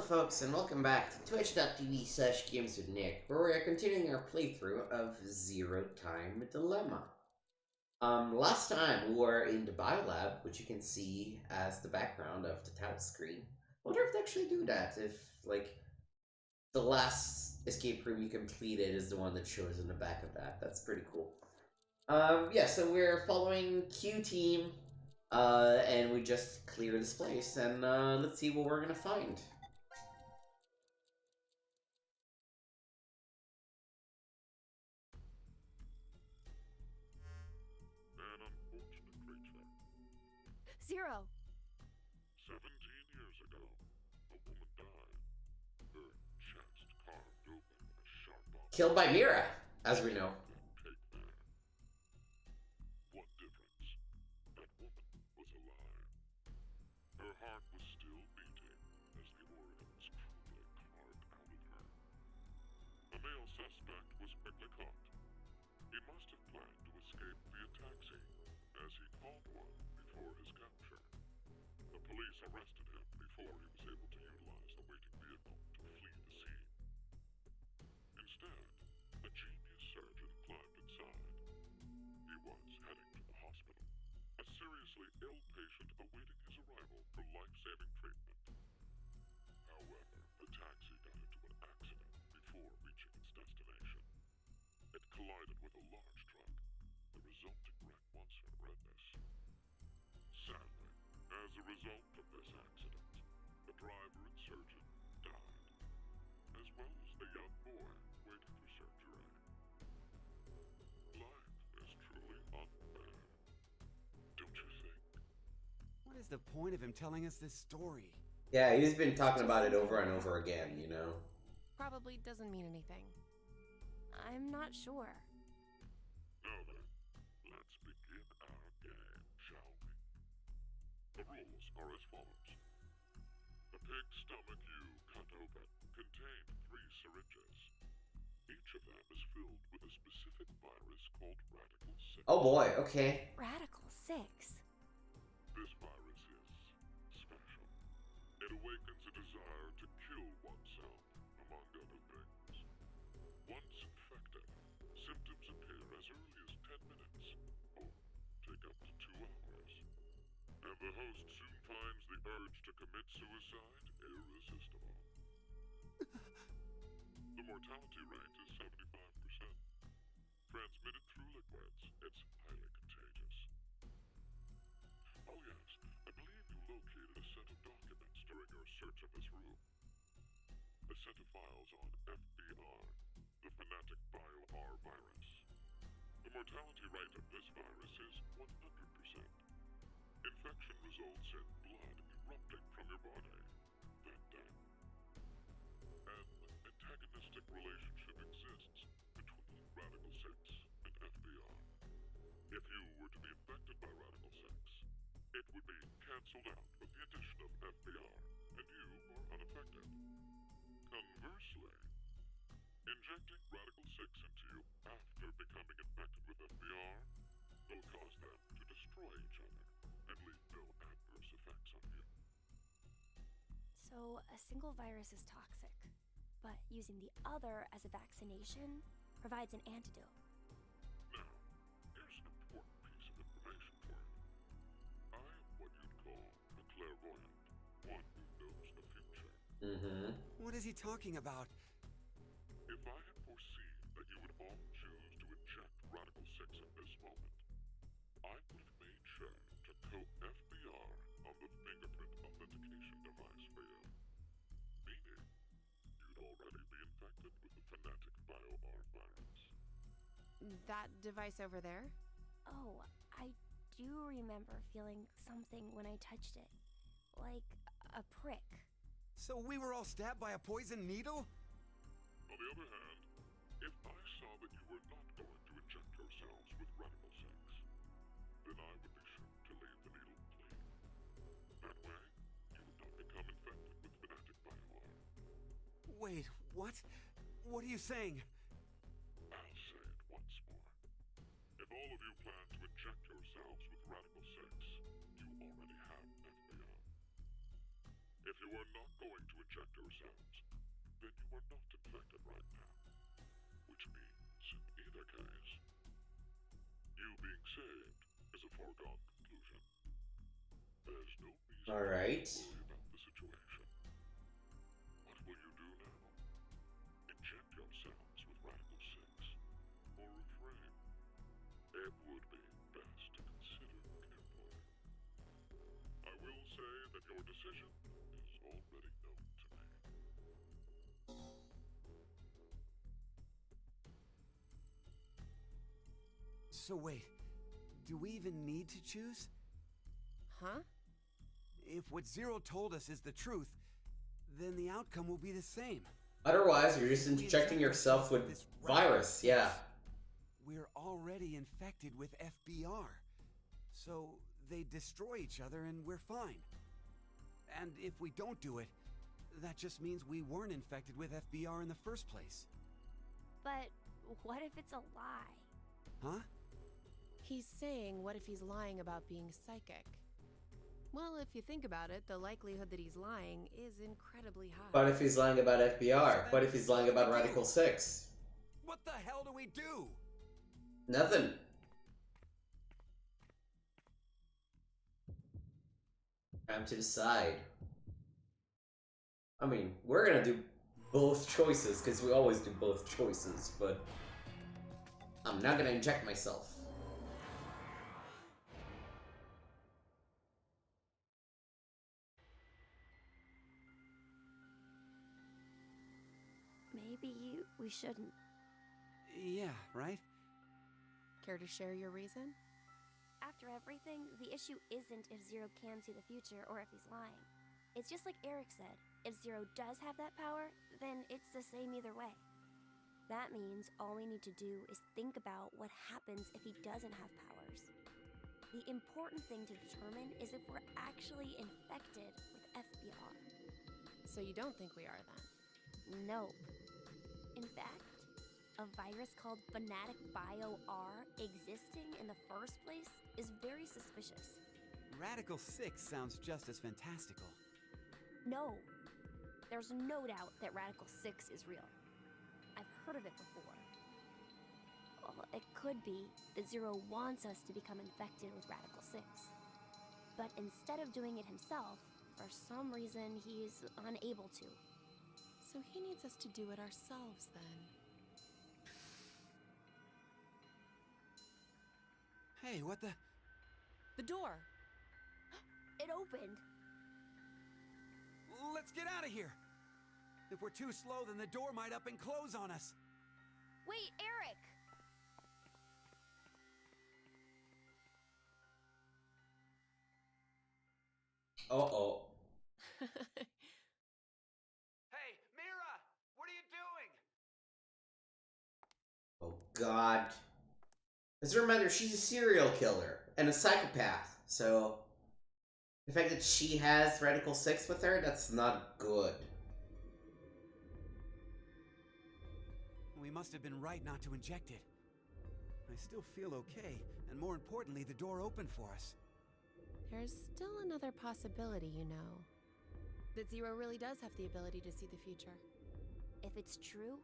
folks, and welcome back to twitch.tv/games with Nick, where we are continuing our playthrough of Zero Time Dilemma. Last time we were in the Biolab, which you can see as the background of the title screen. I wonder if they actually do that, if, like, the last escape room you completed is the one that shows in the back of that. That's pretty cool. Yeah, so we're following Q Team, and we just clear this place, and let's see what we're gonna find. An unfortunate creature. Zero. 17 years ago, a woman died. Her chest carved open a sharp object. Killed by Mira, as we know. Take there. What difference? That woman was alive. Her heart was still beating as the organs crudely carved out of her. A male suspect was quickly caught. He must have planned to escape via taxi, as he called one before his capture. The police arrested him before he was able to utilize the waiting vehicle to flee the scene. Instead, a genius surgeon climbed inside. He was heading to the hospital, a seriously ill patient awaiting his arrival for life-saving treatment. However, the taxi got into an accident before reaching its destination. It collided with a large truck. The resulting wreck was horrendous. Sadly, as a result of this accident, the driver and surgeon died, as well as the young boy waiting for surgery. Life is truly unfair, don't you think? What is the point of him telling us this story? Yeah, he's been talking about it over and over again, you know? Probably doesn't mean anything. I'm not sure. Now then, let's begin our game, shall we? The rules are as follows. The pig stomach you cut open contained 3 syringes. Each of them is filled with a specific virus called Radical 6. Oh boy, okay. Radical 6. This virus is special. It awakens a desire to kill oneself, among other things. Once infected, symptoms appear as early as 10 minutes, or take up to 2 hours. And the host soon finds the urge to commit suicide irresistible. The mortality rate is 75%. Transmitted through liquids, it's highly contagious. Oh yes, I believe you located a set of documents during your search of this room. A set of files on FBR, the Fanatic Bio-R virus. The mortality rate of this virus is 100%. Infection results in blood erupting from your body, then death. An antagonistic relationship exists between Radical 6 and FBR. If you were to be infected by Radical 6, it would be cancelled out with the addition of FBR, and you are unaffected. Conversely, injecting Radical 6 into you after becoming infected with FBR will cause them to destroy each other and leave no adverse effects on you. So, a single virus is toxic, but using the other as a vaccination provides an antidote. Now, here's an important piece of information for you. I am what you'd call a clairvoyant, one who knows the future. Mm-hmm. What is he talking about? If I had foreseen that you would all choose to inject Radical 6 at this moment, I would have made sure to coat FBR on the fingerprint authentication device for you. Meaning, you'd already be infected with the Fanatic Bio-R virus. That device over there? Oh, I do remember feeling something when I touched it. Like a prick. So we were all stabbed by a poison needle? On the other hand, if I saw that you were not going to inject yourselves with Radical 6, then I would be sure to leave the needle clean. That way, you would not become infected with Fanatic Bio-R. Wait, what? What are you saying? I'll say it once more. If all of you plan to inject yourselves with Radical 6, you already have FBR. If you are not going to inject yourselves, saved is a foregone conclusion. There's no reason Alright. to worry about the situation. What will you do now? Inject yourselves with Radical 6, or refrain? It would be best to consider carefully. I will say that your decision is already known to me. So wait, do we even need to choose? Huh? If what Zero told us is the truth, then the outcome will be the same. Otherwise, you're just injecting yourself with This virus, yeah. We're already infected with FBR. So they destroy each other and we're fine. And if we don't do it, that just means we weren't infected with FBR in the first place. But what if it's a lie? Huh? He's saying, what if he's lying about being psychic? Well, if you think about it, the likelihood that he's lying is incredibly high. What if he's lying about FBR? What if he's lying about Radical 6? What the hell do we do? Nothing. Time to decide. I mean, we're gonna do both choices, because we always do both choices, but I'm not gonna inject myself. Maybe we shouldn't. Yeah, right? Care to share your reason? After everything, the issue isn't if Zero can see the future or if he's lying. It's just like Eric said, if Zero does have that power, then it's the same either way. That means all we need to do is think about what happens if he doesn't have powers. The important thing to determine is if we're actually infected with FBR. So you don't think we are then? Nope. In fact, a virus called Fanatic Bio R existing in the first place is very suspicious. Radical 6 sounds just as fantastical. No, there's no doubt that Radical 6 is real. I've heard of it before. Well, it could be that Zero wants us to become infected with Radical 6. But instead of doing it himself, for some reason he's unable to. So he needs us to do it ourselves then. Hey, what the? The door! It opened. Let's get out of here! If we're too slow, then the door might up and close on us. Wait, Eric! Uh-oh. Hey, Mira! What are you doing? Oh god. As a reminder, she's a serial killer and a psychopath, so the fact that she has Radical 6 with her, that's not good. We must have been right not to inject it. I still feel okay, and more importantly, the door opened for us. There's still another possibility, you know. That Zero really does have the ability to see the future. If it's true,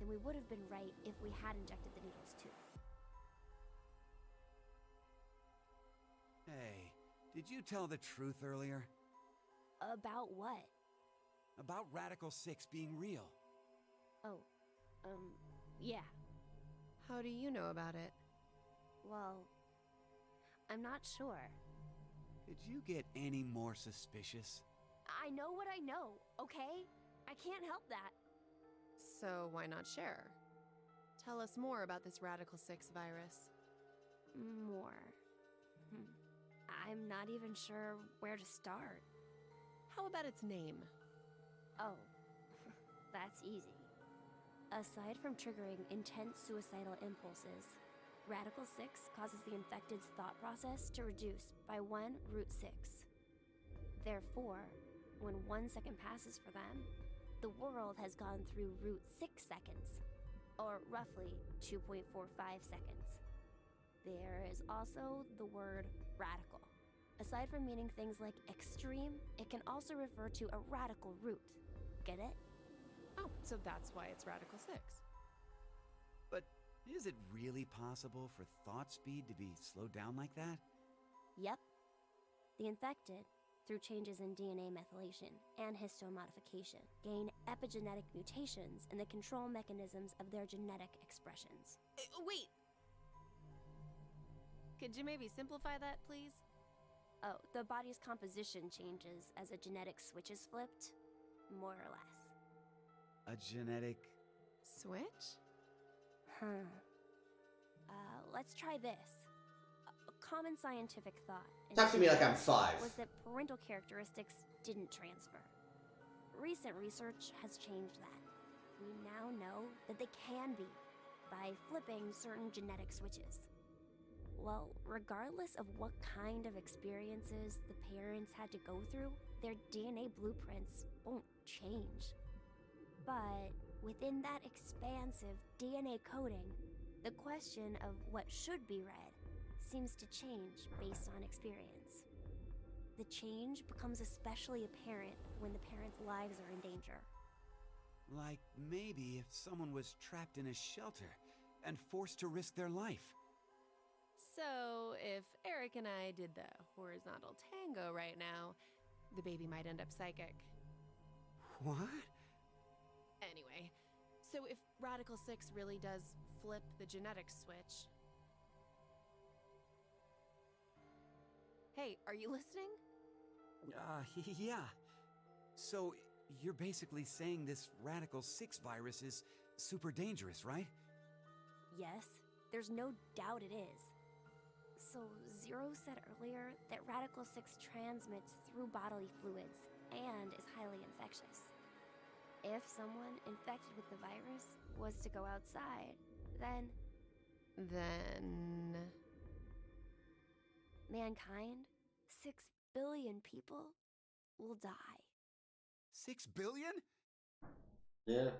then we would have been right if we had injected the needles too. Hey, did you tell the truth earlier? About what? About Radical 6 being real. Oh, yeah. How do you know about it? Well, I'm not sure. Did you get any more suspicious? I know what I know, okay? I can't help that. So why not share? Tell us more about this Radical 6 virus. More. I'm not even sure where to start. How about its name? Oh, that's easy. Aside from triggering intense suicidal impulses, Radical 6 causes the infected's thought process to reduce by 1√6. Therefore, when 1 second passes for them, the world has gone through √6 seconds, or roughly 2.45 seconds. There is also the word radical. Aside from meaning things like extreme, it can also refer to a radical root. Get it? Oh, so that's why it's Radical 6. But Is it really possible for thought speed to be slowed down like that? Yep. The infected, through changes in DNA methylation and histone modification, gain epigenetic mutations in the control mechanisms of their genetic expressions. Wait! Could you maybe simplify that, please? Oh, the body's composition changes as a genetic switch is flipped, more or less. A genetic... Switch? Huh. Let's try this. A common scientific thought Talk to me like I'm 5. was that parental characteristics didn't transfer. Recent research has changed that. We now know that they can be by flipping certain genetic switches. Well, regardless of what kind of experiences the parents had to go through, their DNA blueprints won't change. But within that expansive DNA coding, the question of what should be read seems to change based on experience. The change becomes especially apparent when the parents' lives are in danger. Like maybe if someone was trapped in a shelter and forced to risk their life. So, if Eric and I did the horizontal tango right now, the baby might end up psychic. What? Anyway, so if Radical 6 really does flip the genetic switch... Hey, are you listening? Yeah. So, you're basically saying this Radical 6 virus is super dangerous, right? Yes, there's no doubt it is. So, Zero said earlier that Radical 6 transmits through bodily fluids and is highly infectious. If someone infected with the virus was to go outside, then mankind, 6 billion people, will die. 6 billion? Yeah.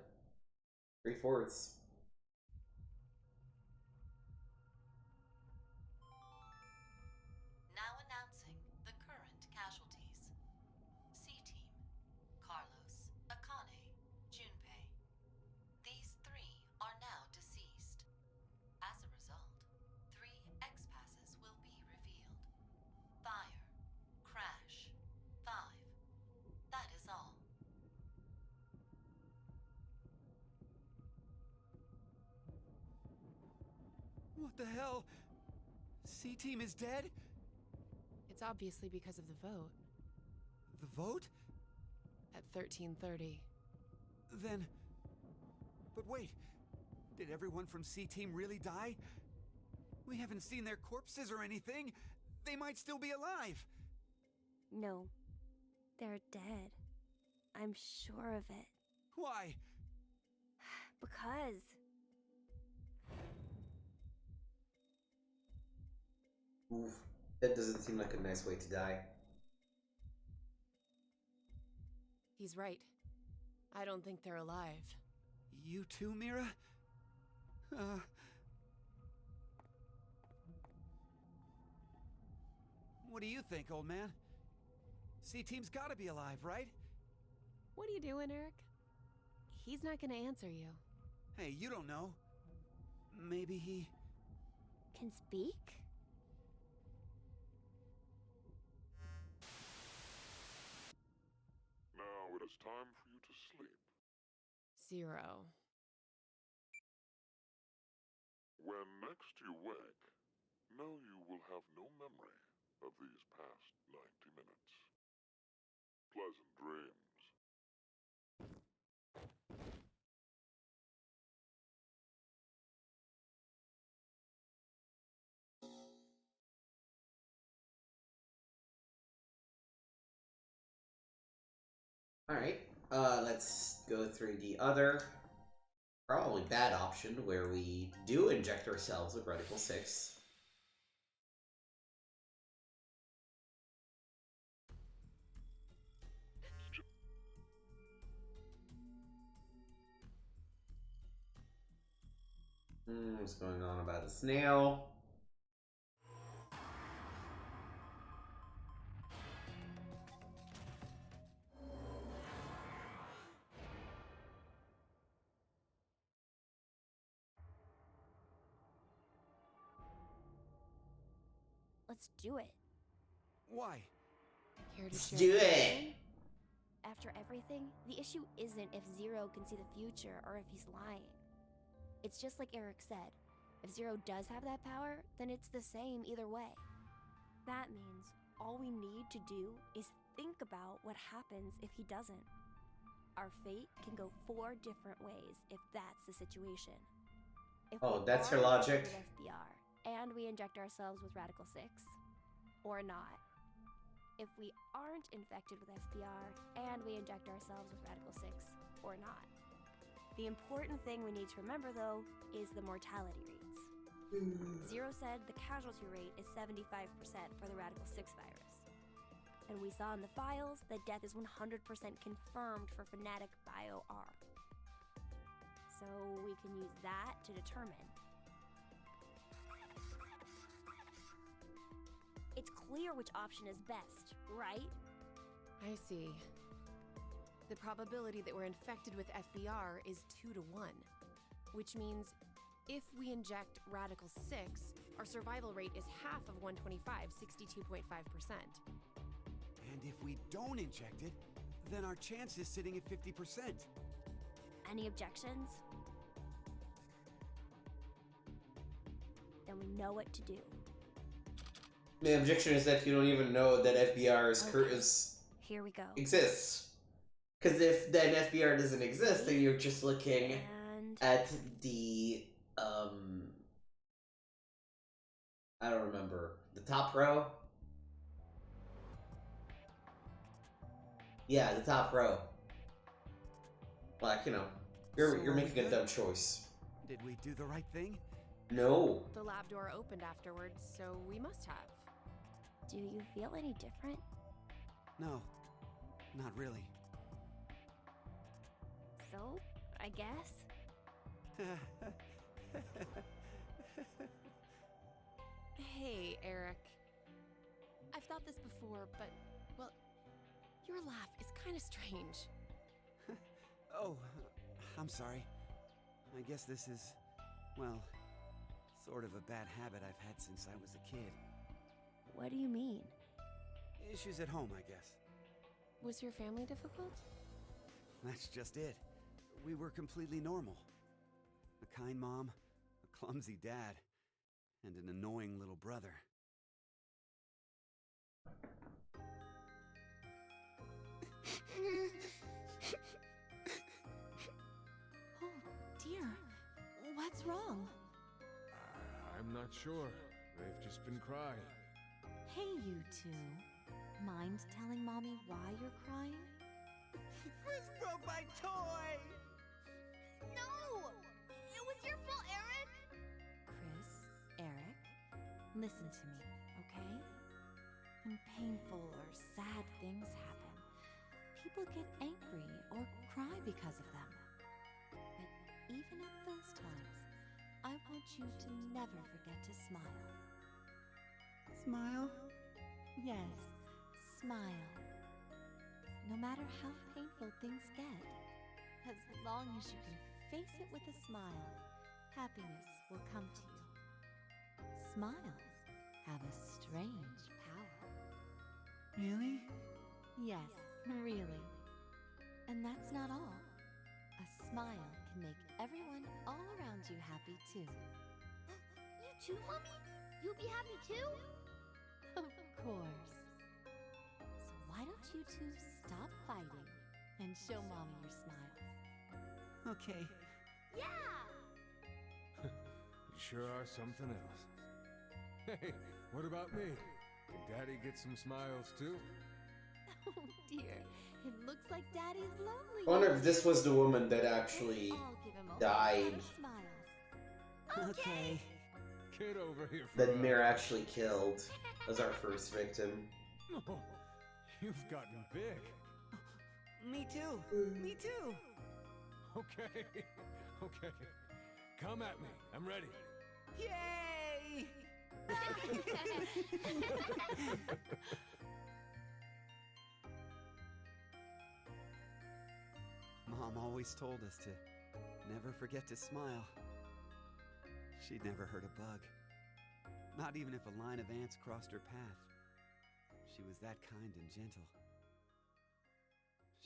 3/4. Now announcing the current casualties. C-Team, Carlos, Akane, Junpei. These 3 are now deceased. As a result, 3 X-passes will be revealed. Fire, crash, 5. That is all. What the hell? C-Team is dead? it's obviously because of the vote The vote? at 13:30. Then... But wait, did everyone from C-Team really die? We haven't seen their corpses or anything. They might still be alive. No, they're dead. I'm sure of it. Why? Because Oof. That doesn't seem like a nice way to die. He's right. I don't think they're alive. You too, Mira? What do you think, old man? C-Team's gotta be alive, right? What are you doing, Eric? He's not gonna answer you. Hey, you don't know. Maybe he... can speak? Now it is time for you to sleep. 0. When next you wake, know you will have no memory of these past 90 minutes. Pleasant dreams. Alright, let's go through the other, probably bad option, where we do inject ourselves with Radical 6. What's going on about the snail? Let's do it. Why? Care to Let's share do your it. reason? After everything, the issue isn't if Zero can see the future or if he's lying. It's just like Eric said. If Zero does have that power, then it's the same either way. That means all we need to do is think about what happens if he doesn't. Our fate can go 4 different ways if that's the situation. If Oh, we that's are her logic. infected with FBR, and we inject ourselves with Radical 6, or not. If we aren't infected with FBR, and we inject ourselves with Radical 6, or not. The important thing we need to remember, though, is the mortality rates. Zero said the casualty rate is 75% for the Radical 6 virus. And we saw in the files that death is 100% confirmed for Fnatic Bio-R. So we can use that to determine. It's clear which option is best, right? I see. The probability that we're infected with FBR is 2 to 1, which means if we inject Radical 6, our survival rate is half of 125, 62.5%. And if we don't inject it, then our chance is sitting at 50%. Any objections? Then we know what to do. The objection is that you don't even know that FBR is Here we go. exists. Because if then FBR doesn't exist, then you're just looking And at the I don't remember, the top row. Yeah, the top row. Like, you know, you're So are we making a good? dumb choice. Did we do the right thing? No. The lab door opened afterwards, so we must have. do you feel any different? No, not really. So, I guess. Hey, Eric. I've thought this before, but, well, your laugh is kind of strange. Oh, I'm sorry. I guess this is, well, sort of a bad habit I've had since I was a kid. What do you mean? Issues at home, I guess. Was your family difficult? That's just it. We were completely normal. A kind mom, a clumsy dad, and an annoying little brother. Oh, dear. What's wrong? I'm not sure. They've just been crying. Hey, you two. Mind telling Mommy why you're crying? Chris broke my toy! No! It was your fault, Eric! Chris, Eric, listen to me, okay? When painful or sad things happen, people get angry or cry because of them. But even at those times, I want you to never forget to smile. Smile? Yes, smile. No matter how painful things get, as long as you can face it with a smile, happiness will come to you. Smiles have a strange power. Really? Yes, really. And that's not all. A smile can make everyone all around you happy too. You too, Mommy? You'll be happy too? Of course. So why don't you two stop fighting and show Mommy your smiles? Okay. Yeah! You sure are something else. Hey, what about me? Can Daddy get some smiles too? Oh dear, it looks like Daddy's lonely. I wonder if this was the woman that actually Let's all give him a whole died. lot of smiles. Okay. Get over here for that a- Mir actually killed as our first victim. Oh, you've gotten big. Me too. Me too. Okay, okay. Come at me. I'm ready. Yay! Mom always told us to never forget to smile. She'd never hurt a bug. Not even if a line of ants crossed her path. She was that kind and gentle.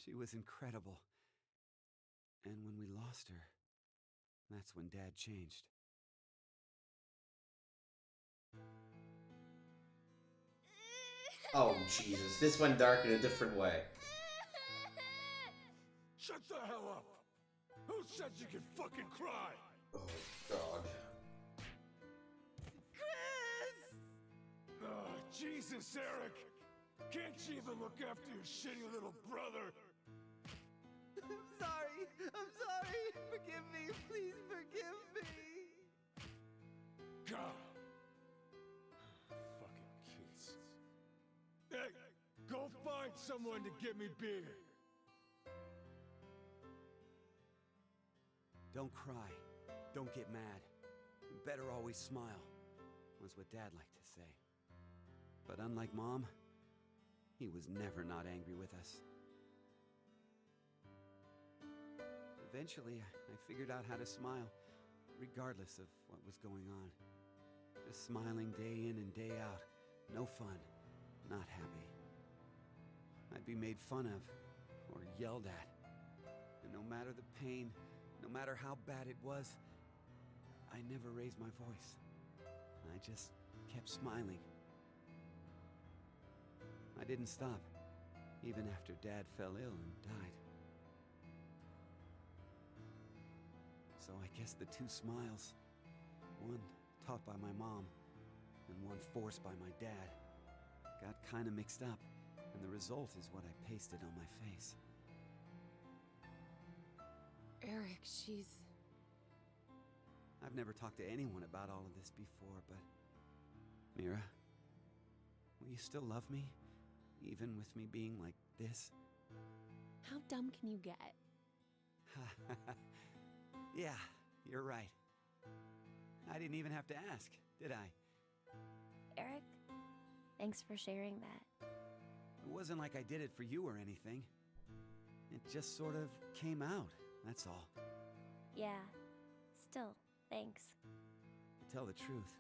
She was incredible. And when we lost her, that's when Dad changed. Oh, Jesus. This went dark in a different way. Shut the hell up! Who said you could fucking cry? Oh, God. Oh, Jesus, Eric! Can't you even look after your shitty little brother? I'm sorry! Forgive me! Please forgive me! God. Fucking kids. Hey, go find someone to get me beer. Don't cry. Don't get mad. You better always smile, was what Dad liked to say. But unlike Mom, he was never not angry with us. Eventually, I figured out how to smile, regardless of what was going on. Just smiling day in and day out. No fun. Not happy. I'd be made fun of, or yelled at. And no matter the pain, no matter how bad it was, I never raised my voice. I just kept smiling. I didn't stop, even after Dad fell ill and died. So I guess the two smiles, one taught by my mom, and one forced by my dad, got kinda mixed up, and the result is what I pasted on my face. Eric, she's... I've never talked to anyone about all of this before, but... Mira, will you still love me? Even with me being like this? How dumb can you get? Yeah, you're right. I didn't even have to ask, did I? Eric, thanks for sharing that. It wasn't like I did it for you or anything. It just sort of came out, that's all. Yeah, still, thanks. To tell the truth,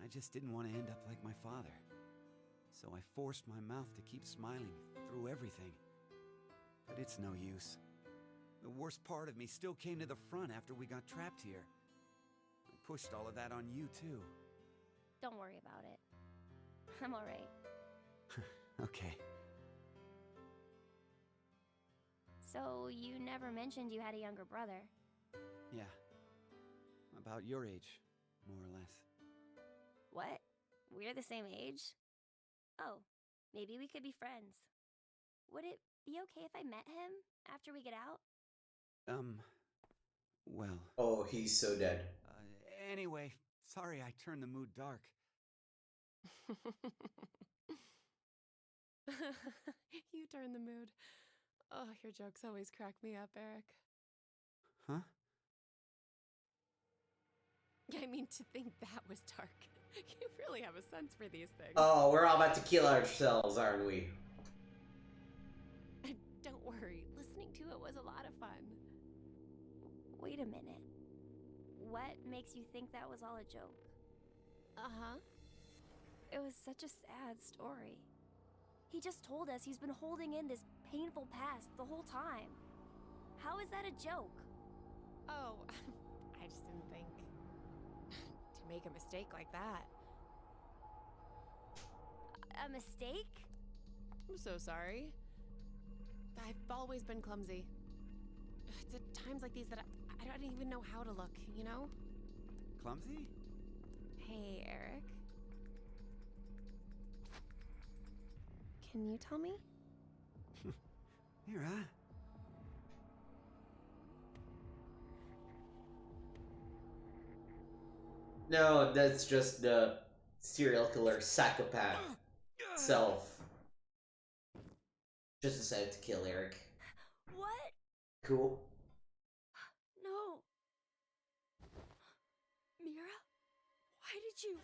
I just didn't want to end up like my father. So I forced my mouth to keep smiling through everything. But it's no use. The worst part of me still came to the front after we got trapped here. I pushed all of that on you, too. Don't worry about it. I'm alright. Okay. So, you never mentioned you had a younger brother. Yeah. About your age, more or less. What? We're the same age? Oh, maybe we could be friends. Would it be okay if I met him after we get out? Well... Oh, he's so dead. Anyway, sorry I turned the mood dark. You turn the mood. Oh, your jokes always crack me up, Eric. Huh? I mean, to think that was dark. You really have a sense for these things. Oh, we're all about to kill ourselves, aren't we? Don't worry, listening to it was a lot of fun. Wait a minute. What makes you think that was all a joke? Uh-huh. It was such a sad story. He just told us he's been holding in this painful past the whole time. How is that a joke? Oh, I just didn't think to make a mistake like that. A mistake? I'm so sorry. I've always been clumsy. It's at times like these that I don't even know how to look, you know? Clumsy? Hey, Eric. Can you tell me? Mira? No, that's just the serial killer psychopath self. Just decided to kill Eric. What? Cool. No. Mira? Why did you...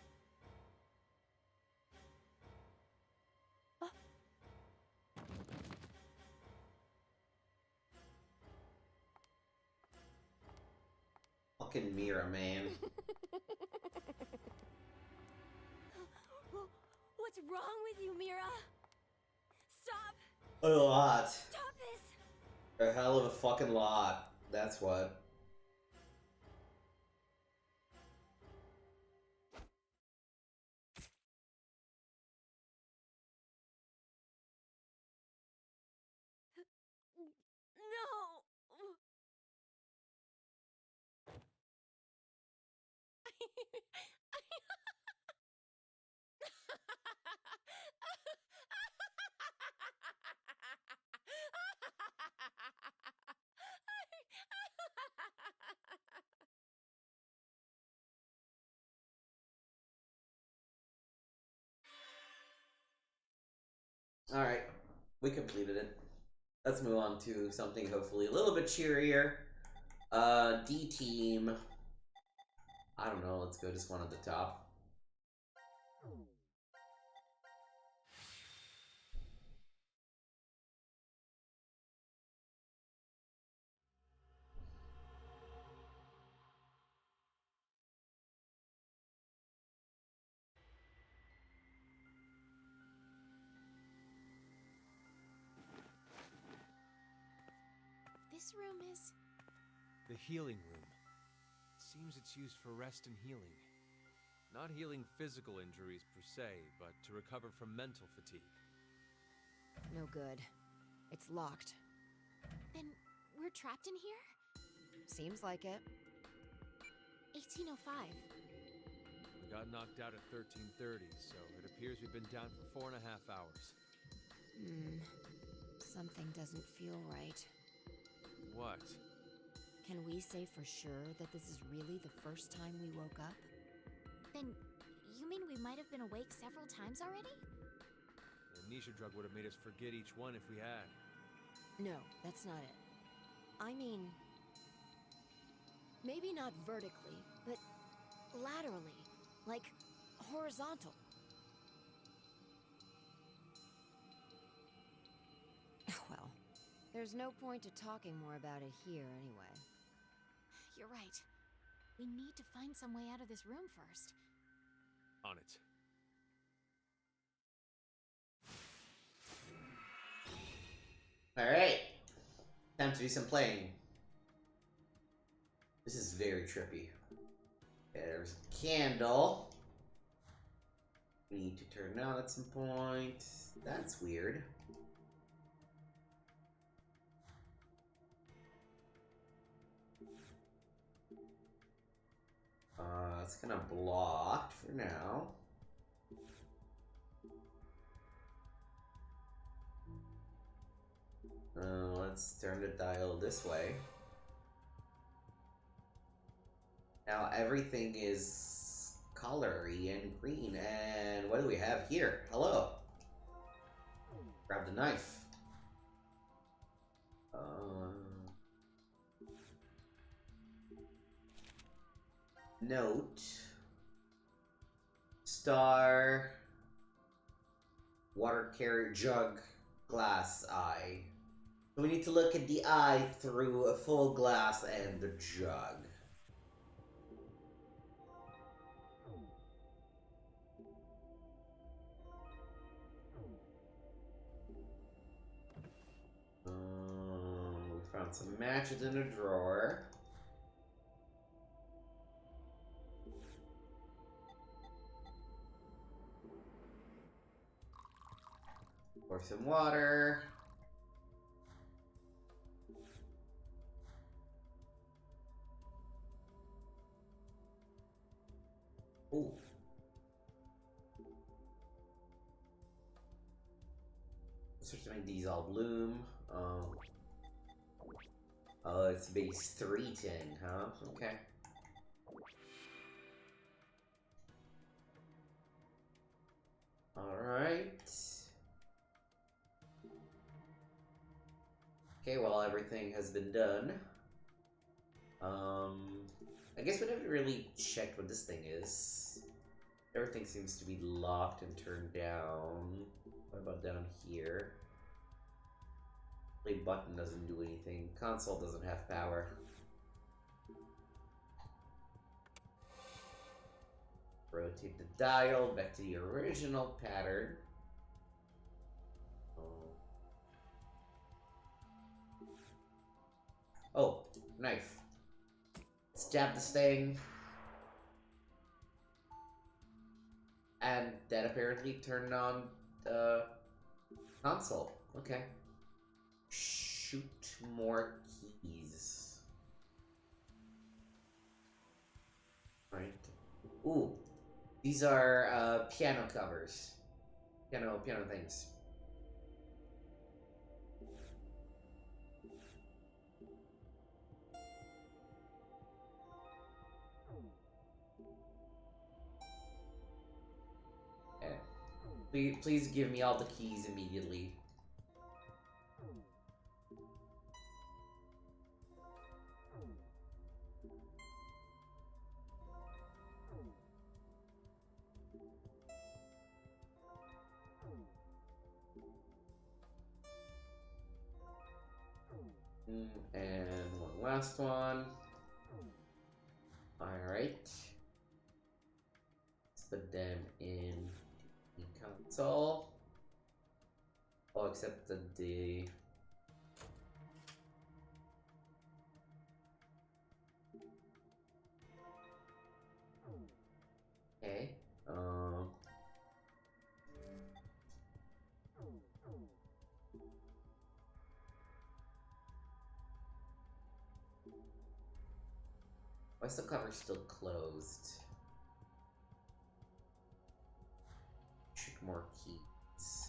Fucking Mira, man. What's wrong with you, Mira? Stop! A lot. Stop this! A hell of a fucking lot. That's what. No! Alright, we completed it. Let's move on to something hopefully a little bit cheerier. D team. I don't know, let's go just one at the top. This room is... The healing room. Seems it's used for rest and healing. Not healing physical injuries per se, but to recover from mental fatigue. no good. It's locked. Then we're trapped in here? Seems like it. 1805. We got knocked out at 13:30, so it appears we've been down for 4.5 hours. Something doesn't feel right. What? Can we say for sure that this is really the first time we woke up? Then you mean we might have been awake several times already? The amnesia drug would have made us forget each one if we had. No, that's not it. I mean, maybe not vertically, but laterally, like horizontal. Well, there's no point to talking more about it here anyway. You're right. We need to find some way out of this room first. On it. Alright. Time to do some playing. This is very trippy. Okay, there's a candle. We need to turn it on at some point. That's weird. It's kind of blocked for now. Let's turn the dial this way. Now everything is colory and green. And what do we have here? Hello. Grab the knife. Note. Star. Water carrier jug. Glass eye. So we need to look at the eye through a full glass and the jug. We found some matches in a drawer. Pour some water. Ooh. Let's make these all bloom. Oh, it's base 310, huh? Okay. Alright. Okay, well, everything has been done. I guess we never really checked what this thing is. Everything seems to be locked and turned down. What about down here? Play button doesn't do anything. Console doesn't have power. rotate the dial back to the original pattern. Oh, knife. Stab this thing. And that apparently turned on the console. Okay. Shoot more keys. Right. Ooh. These are piano covers. Piano things. Please give me all the keys immediately. And one last one. Alright. Let's put them in the console. Oh, except the okay. Why is the cover still closed? Shoot more keys.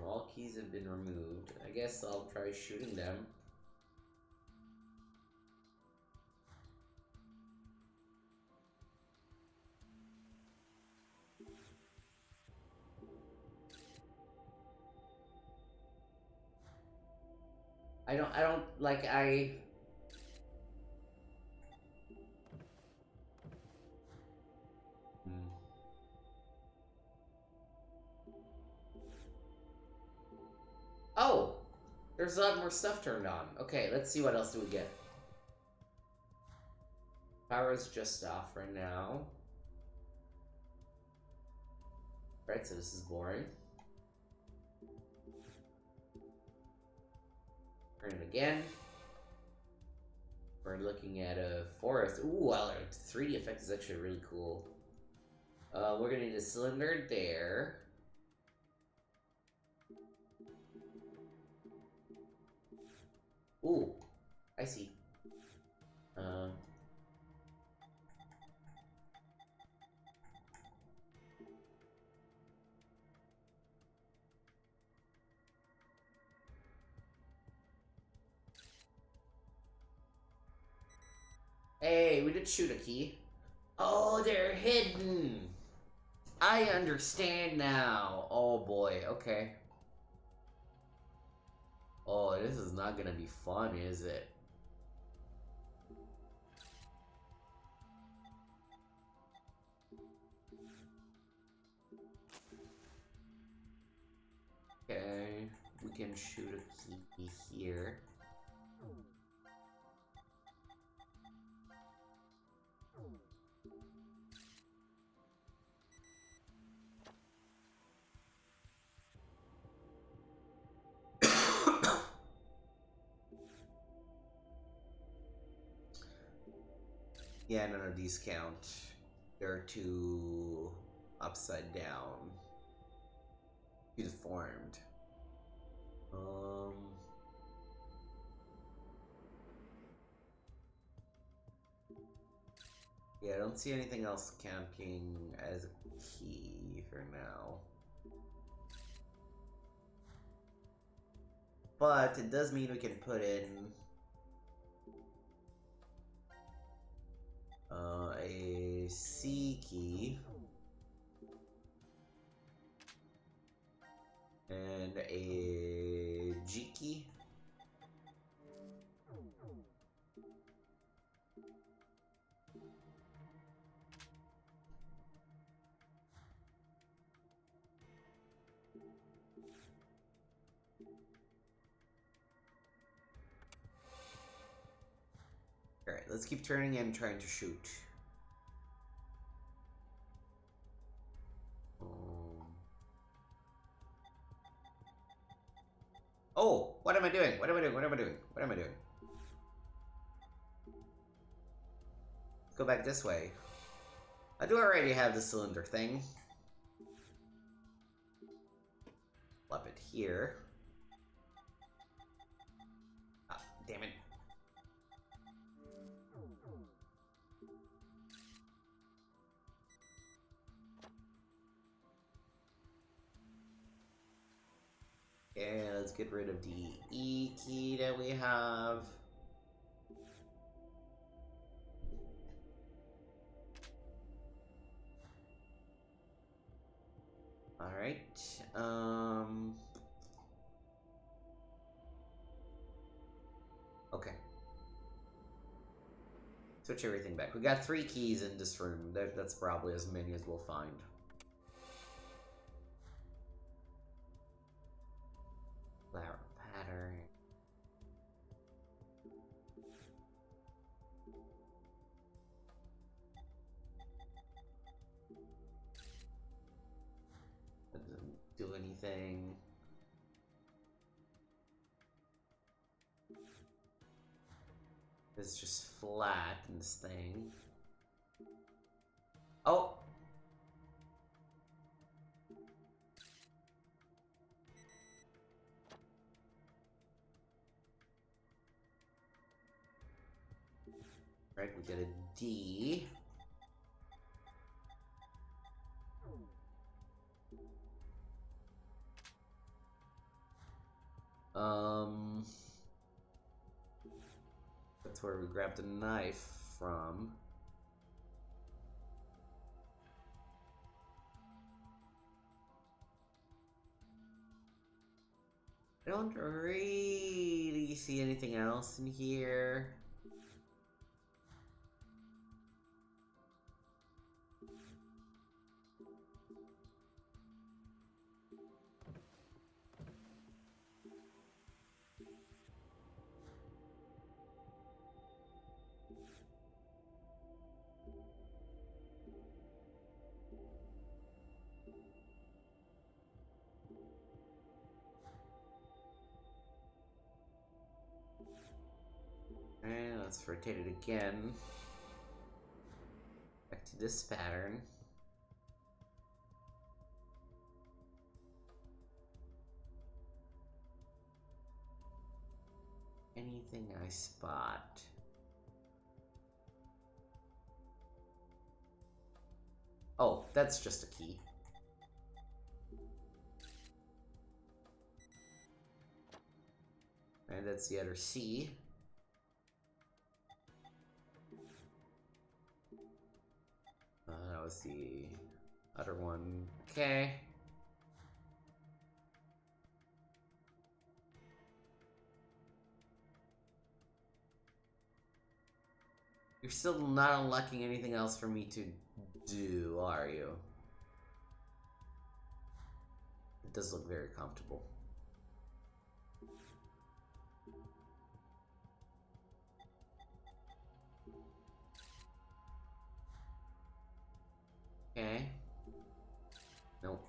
All keys have been removed. I guess I'll try shooting them. I don't like Oh! There's a lot more stuff turned on. Okay, let's see what else do we get. Power is just off right now. Right, so this is boring. Turn it again. We're looking at a forest. Ooh, wow, the 3D effect is actually really cool. We're gonna need a cylinder there. Ooh, I see. Hey, we did shoot a key. Oh, they're hidden. I understand now. Oh boy, okay. Oh, this is not gonna be fun, is it? Okay, we can shoot a key here. Yeah, none of these count. They're too upside down. Too deformed. Yeah, I don't see anything else counting as a key for now. But it does mean we can put in a C key and a G key. let's keep turning and trying to shoot. Oh, what am I doing? What am I doing? What am I doing? What am I doing? Let's go back this way. I do already have the cylinder thing. Flip it here. Ah, damn it. Okay, let's get rid of the E key that we have. Alright, okay. Switch everything back. We got 3 keys in this room. That's probably as many as we'll find. Flower pattern. Doesn't do anything. It's just flat in this thing. Oh! Right, we get a D. That's where we grabbed a knife from. I don't really see anything else in here. And let's rotate it again. Back to this pattern. Anything I spot? Oh, that's just a key. And that's the other C. That was the other one. Okay. You're still not unlocking anything else for me to do, are you? It does look very comfortable. Okay. Nope.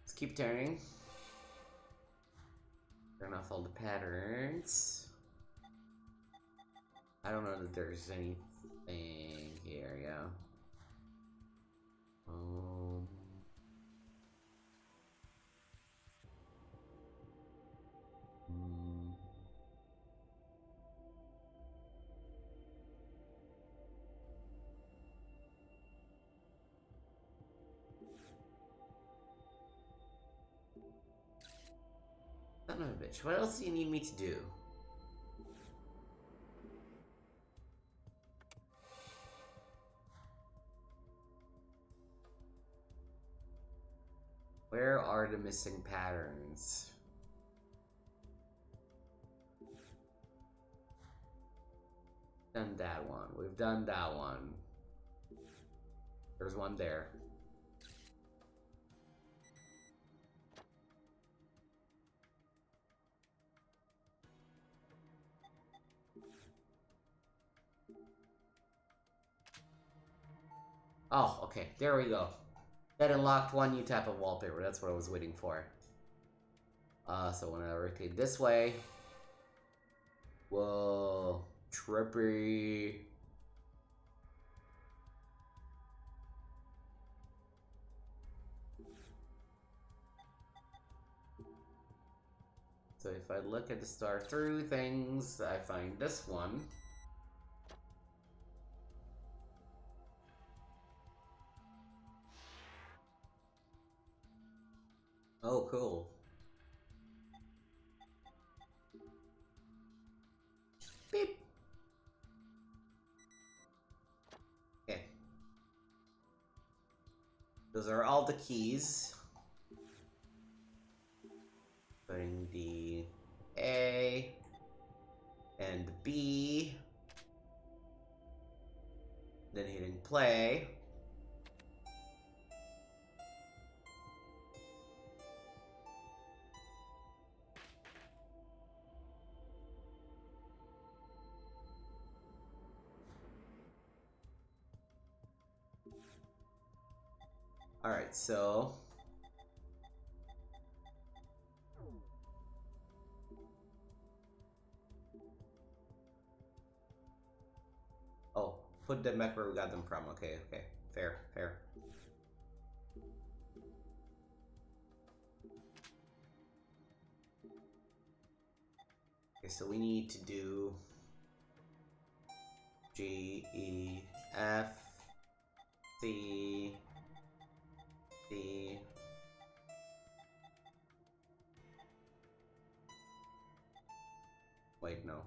Let's keep turning. Turn off all the patterns. I don't know that there's anything here, yeah. Son of a bitch, what else do you need me to do? Where are the missing patterns? Done that one. We've done that one. There's one there. Oh, okay. There we go. That unlocked one new type of wallpaper. That's what I was waiting for. So when I rotate this way... Whoa. Trippy. So if I look at the star through things, I find this one. Oh, cool. Beep. Okay. Those are all the keys. Putting the A and B. Then hitting play. Alright, so... Oh, put them back where we got them from. Okay, okay. Fair, fair. Okay, so we need to do... G, E, F, C... D... Wait, no.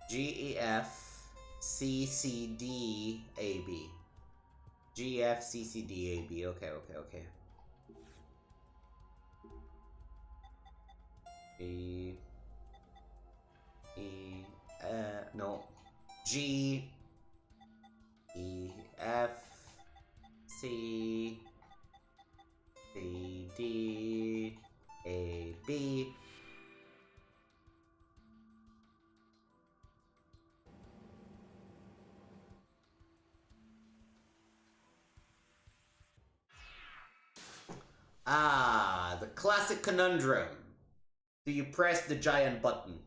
G, E, F, C, C, D, A, B. G, F, C, C, D, A, B. Okay, okay, okay. E... E... no. G... E, F... C... C, D... A, B... Ah, the classic conundrum. Do you press the giant button?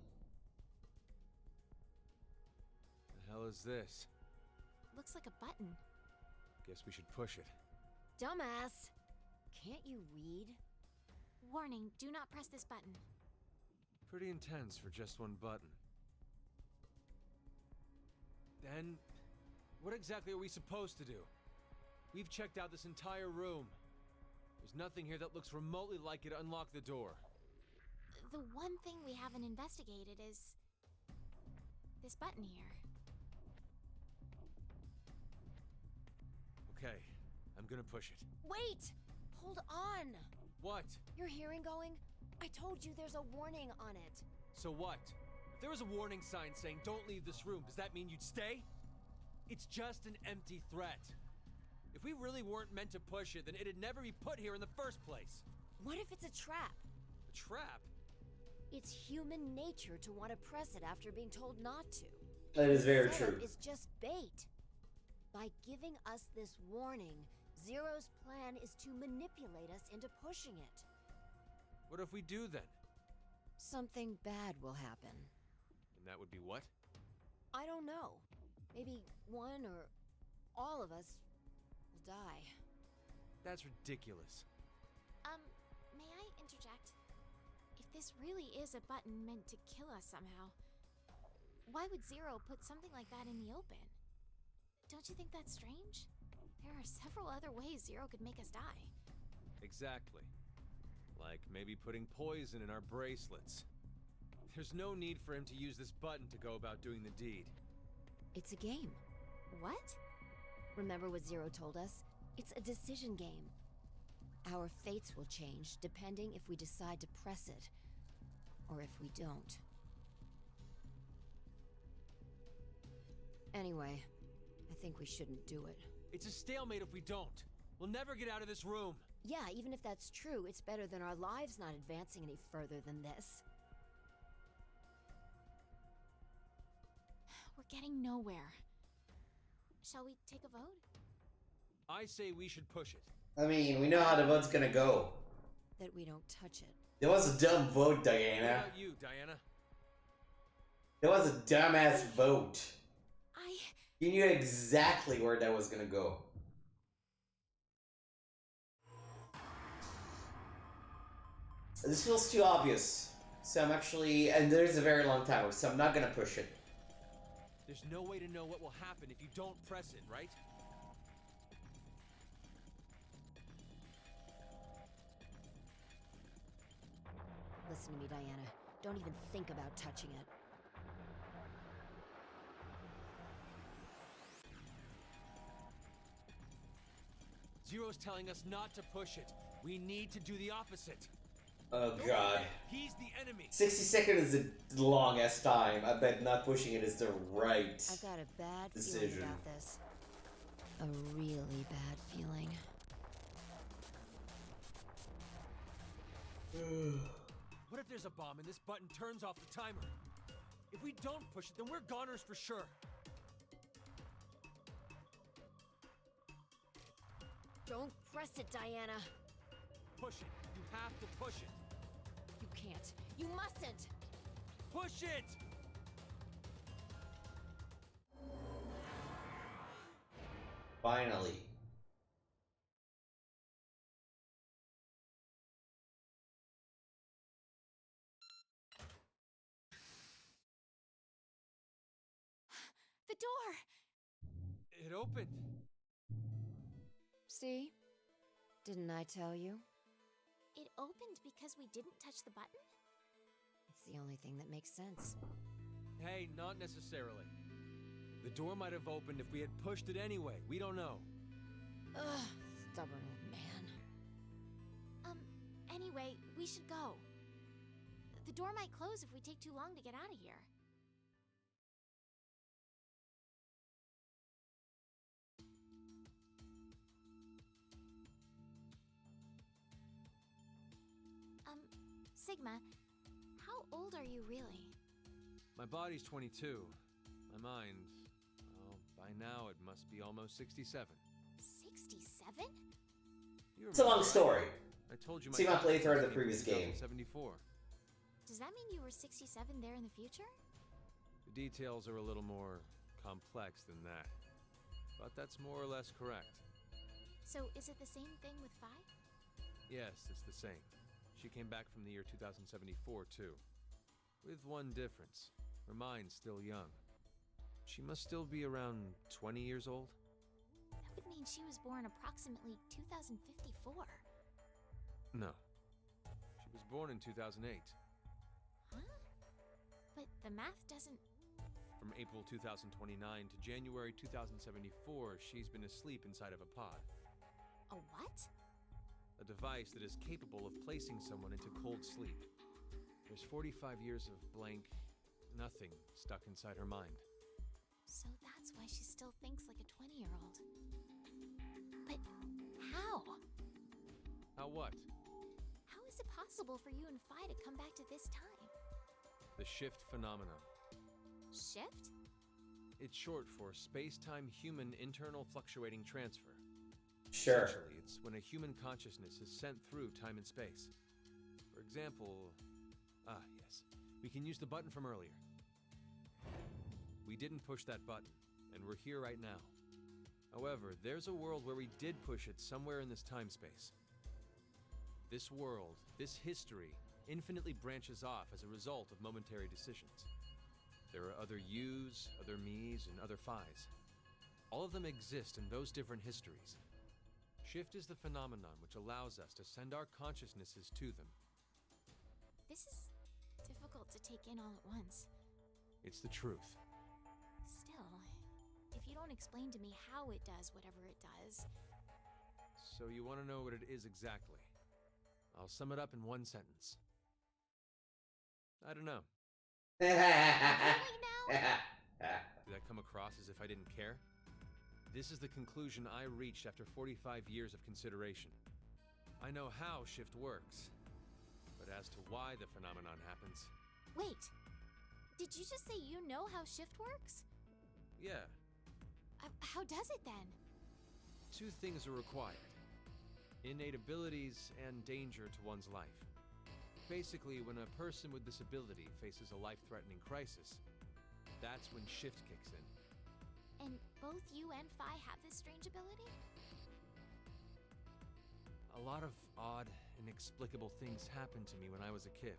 The hell is this? Looks like a button. Guess we should push it. Dumbass! Can't you read? Warning, do not press this button. Pretty intense for just one button. Then, what exactly are we supposed to do? We've checked out this entire room. There's nothing here that looks remotely like it to unlock the door. The one thing we haven't investigated is... this button here. Okay, I'm gonna push it. Wait! Hold on! What? Your hearing going? I told you there's a warning on it. So what? If there was a warning sign saying don't leave this room, does that mean you'd stay? It's just an empty threat. If we really weren't meant to push it, then it'd never be put here in the first place. What if it's a trap? A trap? It's human nature to want to press it after being told not to. That is very The true. setup is just bait. By giving us this warning, Zero's plan is to manipulate us into pushing it. What if we do then? Something bad will happen. And that would be what? I don't know. Maybe one or all of us will die. That's ridiculous. May I interject? If this really is a button meant to kill us somehow, why would Zero put something like that in the open? Don't you think that's strange? There are several other ways Zero could make us die. Exactly. Like maybe putting poison in our bracelets. There's no need for him to use this button to go about doing the deed. It's a game. What? Remember what Zero told us? It's a decision game. Our fates will change depending if we decide to press it, or if we don't. Anyway, I think we shouldn't do it. It's a stalemate if we don't. We'll never get out of this room. Yeah, even if that's true, it's better than our lives not advancing any further than this. getting nowhere. Shall we take a vote? I say we should push it. I mean, we know how the vote's gonna go. That we don't touch it. There was a dumb vote, What Diana. about you, Diana? There was a dumbass vote. I... You knew exactly where that was gonna go. This feels too obvious. So I'm actually, and there's a very long timer, so I'm not gonna push it. There's no way to know what will happen if you don't press it, right? Listen to me, Diana. Don't even think about touching it. Zero's telling us not to push it. We need to do the opposite. Oh Don't god. forget, he's the enemy. 60 seconds is a long ass time. I bet not pushing it is the right I've got a bad decision. feeling about this. A really bad feeling. What if there's a bomb and this button turns off the timer? If we don't push it, then we're goners for sure. Don't press it, Diana. Push it. You have to push it. You can't. You mustn't. Push it! Finally. The door! It opened. See? Didn't I tell you? It opened because we didn't touch the button? It's the only thing that makes sense. Hey, not necessarily. The door might have opened if we had pushed it anyway. We don't know. Ugh, stubborn old man. Anyway, we should go. The door might close if we take too long to get out of here. Sigma, how old are you really? My body's 22. My mind, well, by now it must be almost 67. 67? It's a long story. I told you my See my body playthrough of the was previous game. 74. Does that mean you were 67 there in the future? The details are a little more complex than that. But that's more or less correct. So is it the same thing with Phi? Yes, it's the same. She came back from the year 2074, too. With one difference. Her mind's still young. She must still be around 20 years old? That would mean she was born approximately 2054. No. She was born in 2008. Huh? But the math doesn't... From April 2029 to January 2074, she's been asleep inside of a pod. A what? A device that is capable of placing someone into cold sleep. There's 45 years of blank nothing stuck inside her mind. So that's why she still thinks like a 20-year-old. But how? How what? How is it possible for you and Phi to come back to this time? The shift phenomenon. Shift? It's short for space-time human internal fluctuating transfer. Sure. Essentially, it's when a human consciousness is sent through time and space. For example, yes, we can use the button from earlier. We didn't push that button, and we're here right now. However, there's a world where we did push it somewhere in this time-space. This world, this history, infinitely branches off as a result of momentary decisions. There are other yous, other me's, and other Phi's. All of them exist in those different histories. Shift is the phenomenon which allows us to send our consciousnesses to them. This is difficult to take in all at once. It's the truth. Still, if you don't explain to me how it does whatever it does... So you want to know what it is exactly? I'll sum it up in one sentence. I don't know. Really now? Did that come across as if I didn't care? This is the conclusion I reached after 45 years of consideration. I know how shift works, but as to why the phenomenon happens... Wait, did you just say you know how shift works? Yeah. How does it then? 2 things are required. Innate abilities and danger to one's life. Basically, when a person with this ability faces a life-threatening crisis, that's when shift kicks in. And both you and Phi have this strange ability? A lot of odd, inexplicable things happened to me when I was a kid.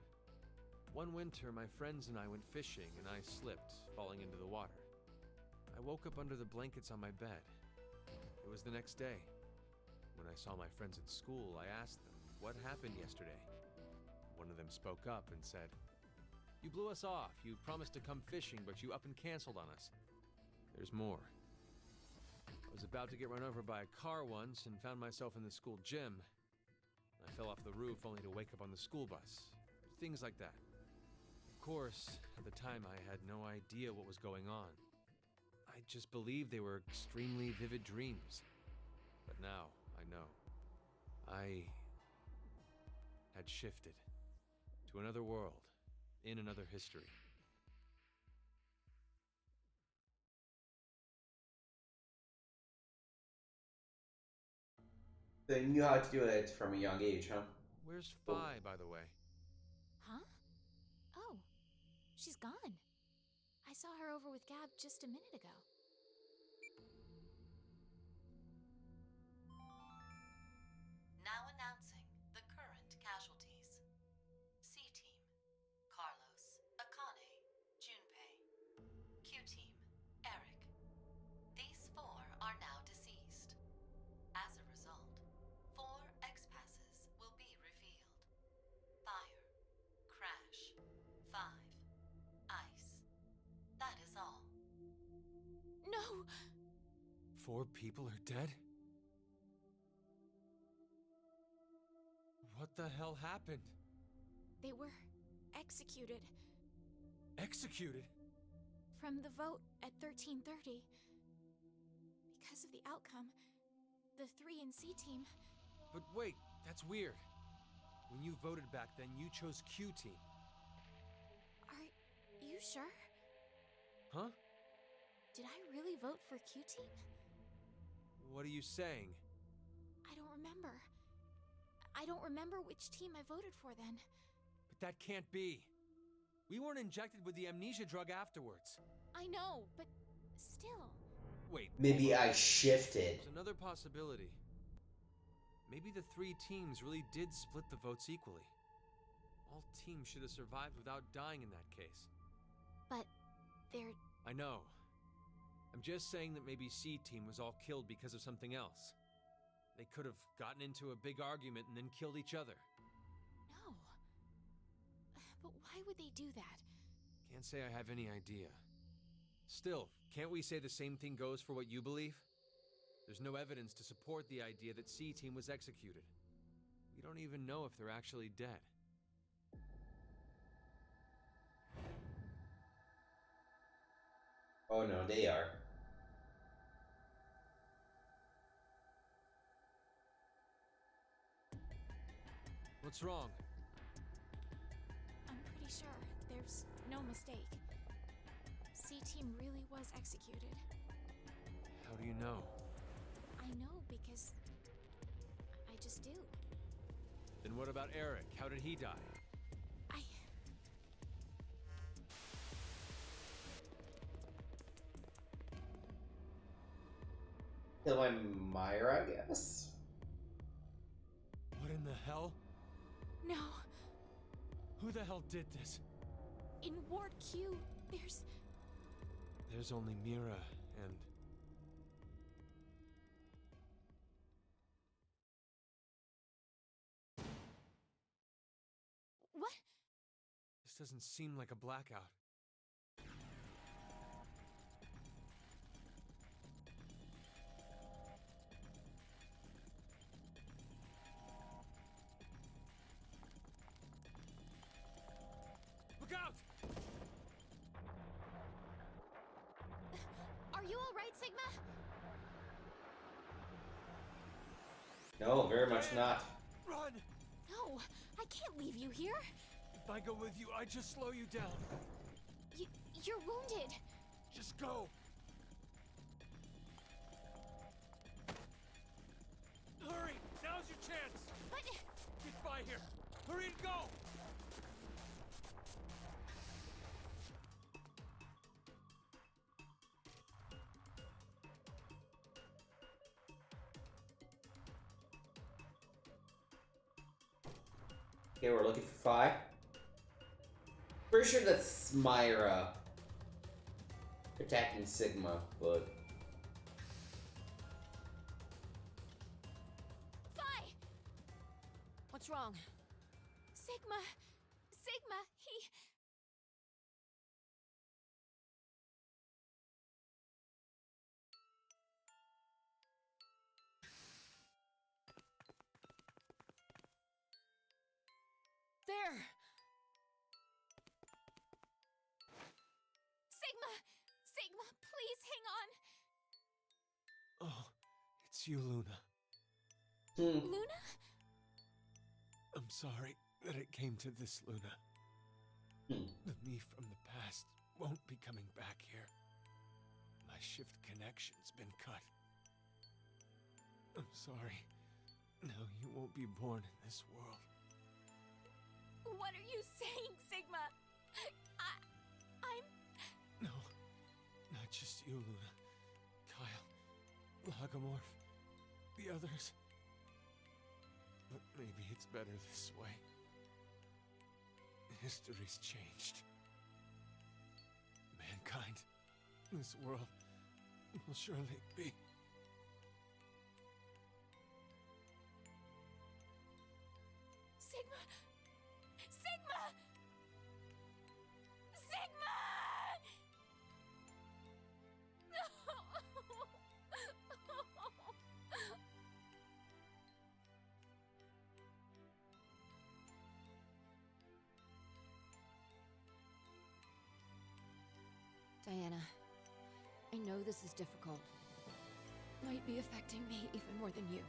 One winter, my friends and I went fishing, and I slipped, falling into the water. I woke up under the blankets on my bed. It was the next day. When I saw my friends at school, I asked them, what happened yesterday? One of them spoke up and said, "You blew us off. You promised to come fishing, but you up and canceled on us." There's more. I was about to get run over by a car once and found myself in the school gym. I fell off the roof only to wake up on the school bus. Things like that. Of course, at the time I had no idea what was going on. I just believed they were extremely vivid dreams. But now, I know. I had shifted to another world, in another history. They knew how to do it from a young age, huh? Where's Phi, by the way? Huh? Oh, she's gone. I saw her over with Gab just a minute ago. Now announcing the current casualties. C-Team, Carlos, Akane, Junpei. Q-Team, Eric. These 4 are now deceased. As a result, 4 X-Passes will be revealed. Fire, Crash, 5, Ice. That is all. No! 4 people are dead? What the hell happened? They were executed. Executed? From the vote at 13:30. Because of the outcome, the 3 in C-Team. But wait, that's weird. When you voted back then, you chose Q-Team. Are you sure? Huh? Did I really vote for Q-Team? What are you saying? I don't remember. I don't remember which team I voted for then. But that can't be. We weren't injected with the amnesia drug afterwards. I know, but still. Wait. Maybe hold on. I shifted. There's another possibility. Maybe the 3 teams really did split the votes equally. All teams should have survived without dying in that case. But they're... I know. I'm just saying that maybe C-Team was all killed because of something else. They could have gotten into a big argument and then killed each other. No. But why would they do that? Can't say I have any idea. Still, can't we say the same thing goes for what you believe? There's no evidence to support the idea that C-Team was executed. We don't even know if they're actually dead. Oh no, they are. What's wrong? I'm pretty sure there's no mistake. C-Team really was executed. How do you know? I know because... I just do. Then what about Eric? How did he die? Killing Myra, I guess? What in the hell? No. Who the hell did this? In Ward Q, There's only Mira and... What? This doesn't seem like a blackout. Look out! Are you alright, Sigma? No, very much not. Run! No, I can't leave you here. If I go with you, I just slow you down. You're wounded. Just go. Hurry! Now's your chance! But Get by here! Hurry and go! Okay, we're looking for Phi. Pretty sure that's Myra attacking Sigma, but Phi! What's wrong? Sigma! Sigma! He. There! Sigma! Sigma, please hang on! Oh, it's you, Luna. Luna? I'm sorry that it came to this, Luna. The me from the past won't be coming back here. My shift connection's been cut. I'm sorry. Now you won't be born in this world. What are you saying, Sigma? I'm. No, not just you, Luna. Kyle, Lagomorph, the others. But maybe it's better this way. History's changed. Mankind, this world, will surely be. Sigma! Sigma! Sigma! Diana, I know this is difficult. Might be affecting me even more than you.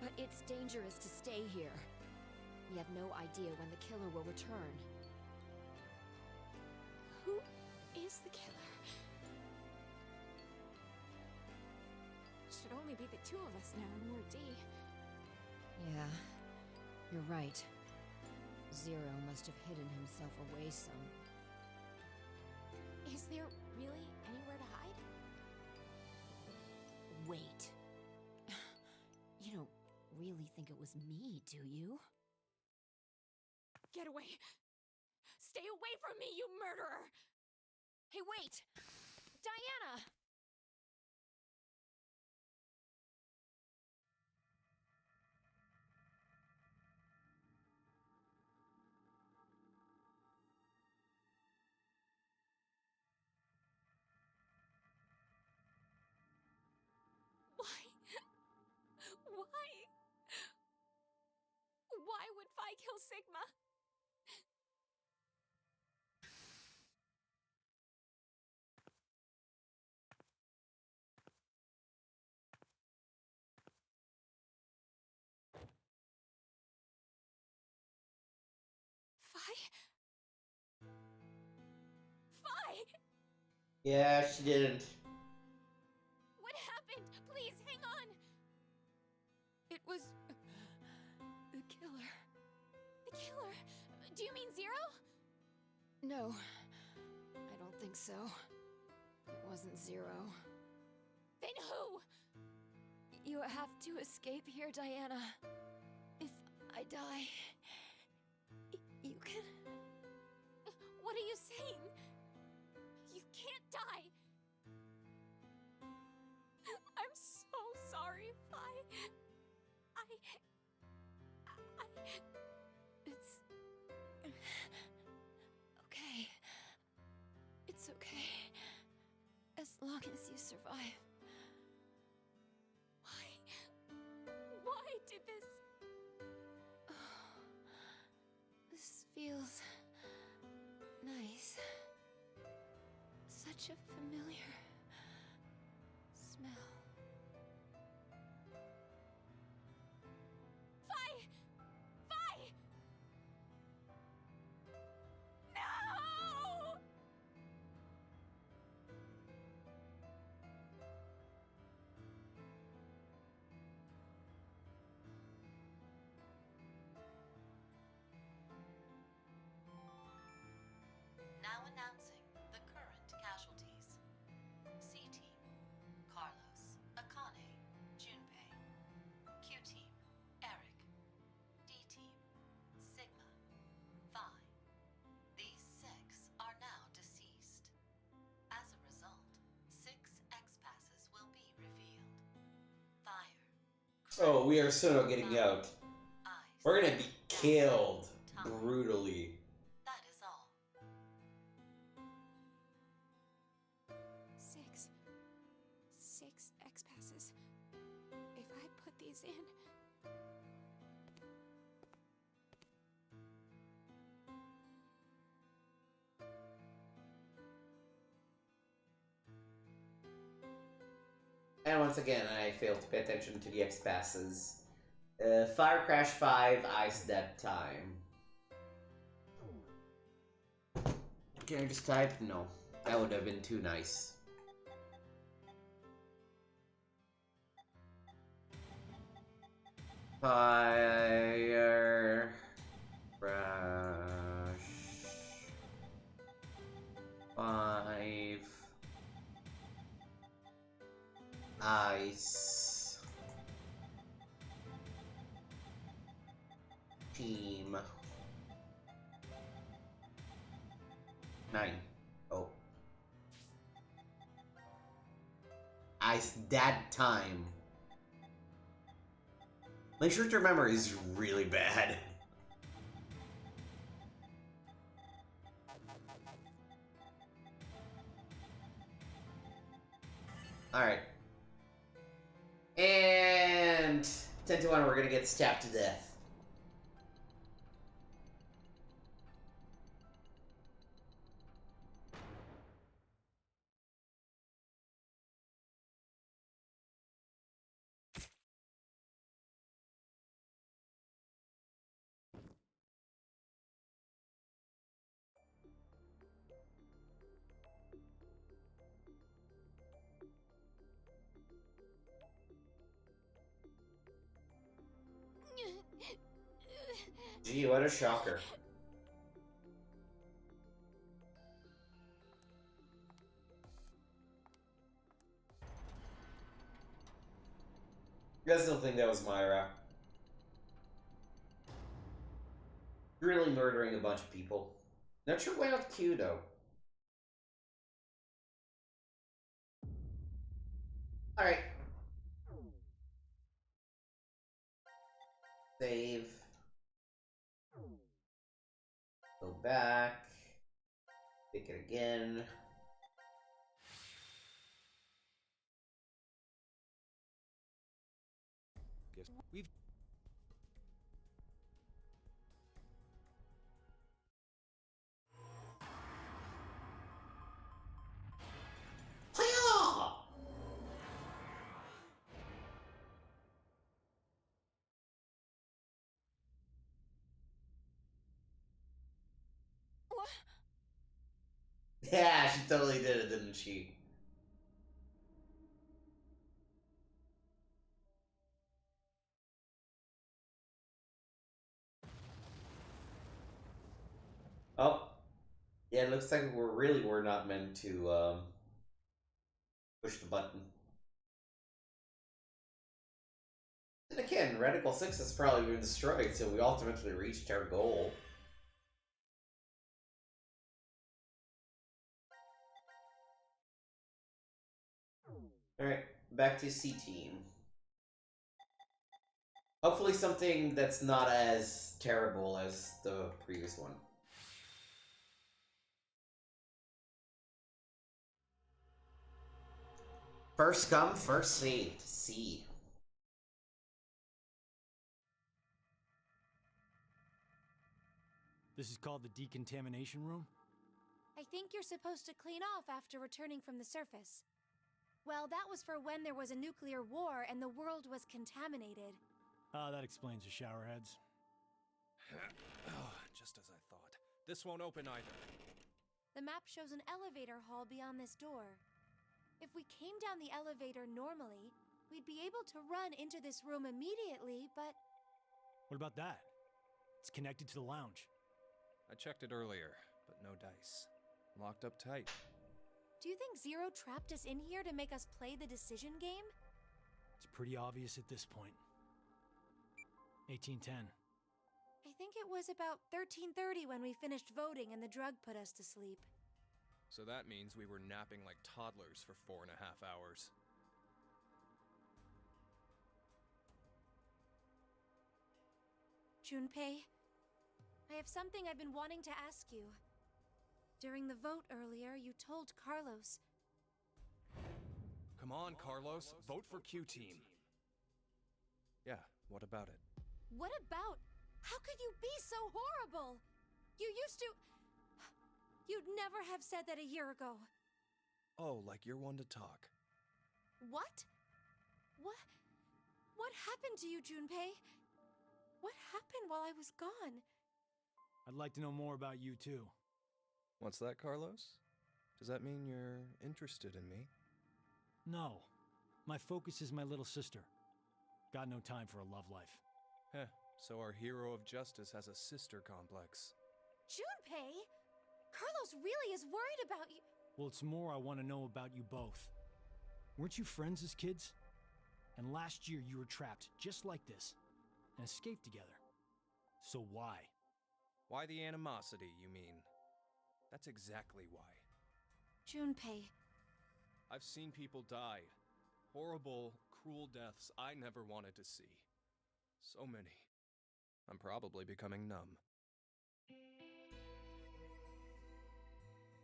But it's dangerous to stay here. We have no idea when the killer will return. Who is the killer? Should only be the two of us now, and we're D. Yeah, you're right. Zero must have hidden himself away some. Is there really anywhere to hide? Wait. You don't really think it was me, do you? Get away! Stay away from me, you murderer! Hey, wait! Diana! Why? Why? Why would Phi kill Sigma? Phi? Phi! yeah, she didn't. What happened? Please, hang on! It was... the killer. The killer? Do you mean Zero? No, I don't think so. It wasn't Zero. Then who? You have to escape here, Diana. If I die, you can... What are you saying? You can't die. I'm so sorry, Phi. It's... okay. It's okay. As long as you survive. Why did this? This feels... nice. Such a familiar... smell. Phi! Phi! No! Oh, we are so not getting out. We're gonna be killed brutally. That is all. 6 X passes. If I put these in. And once again, I failed to pay attention to the X passes. Fire Crash 5, Ice Dead Time. Can I just type? No. That would have been too nice. Fire Crash 5 Ice Team 9. Oh. Ice Dad Time. My short-term memory is really bad. Alright. And 10 to 1, we're gonna get stabbed to death. Gee, what a shocker. I still think that was Myra. Really murdering a bunch of people. Not sure why not Q though. Alright. Save. Go back. Pick it again. Guess we've. Hi-ya! Yeah, she totally did it, didn't she? Oh. Yeah, it looks like we're not meant to, push the button. And again, Radical 6 has probably been destroyed, so we ultimately reached our goal. Alright, back to C Team. Hopefully something that's not as terrible as the previous one. First come, first saved. C. This is called the decontamination room? I think you're supposed to clean off after returning from the surface. Well, that was for when there was a nuclear war and the world was contaminated. Ah, that explains the showerheads. Just as I thought. This won't open either. The map shows an elevator hall beyond this door. If we came down the elevator normally, we'd be able to run into this room immediately, but... What about that? It's connected to the lounge. I checked it earlier, but no dice. Locked up tight. Do you think Zero trapped us in here to make us play the decision game? It's pretty obvious at this point. 1810. I think it was about 13:30 when we finished voting and the drug put us to sleep. So that means we were napping like toddlers for 4.5 hours. Junpei, I have something I've been wanting to ask you. During the vote earlier, you told Carlos. Come on, Carlos. Vote for Q Team. Yeah, what about it? What about? How could you be so horrible? You used to. You'd never have said that a year ago. Oh, like you're one to talk. What? What happened to you, Junpei? What happened while I was gone? I'd like to know more about you, too. What's that, Carlos? Does that mean you're interested in me? No. My focus is my little sister. Got no time for a love life. Heh, so our hero of justice has a sister complex. Junpei? Carlos really is worried about you. Well, it's more I want to know about you both. Weren't you friends as kids? And last year you were trapped just like this, and escaped together. So why? Why the animosity, you mean? That's exactly why. Junpei. I've seen people die. Horrible, cruel deaths I never wanted to see. So many. I'm probably becoming numb.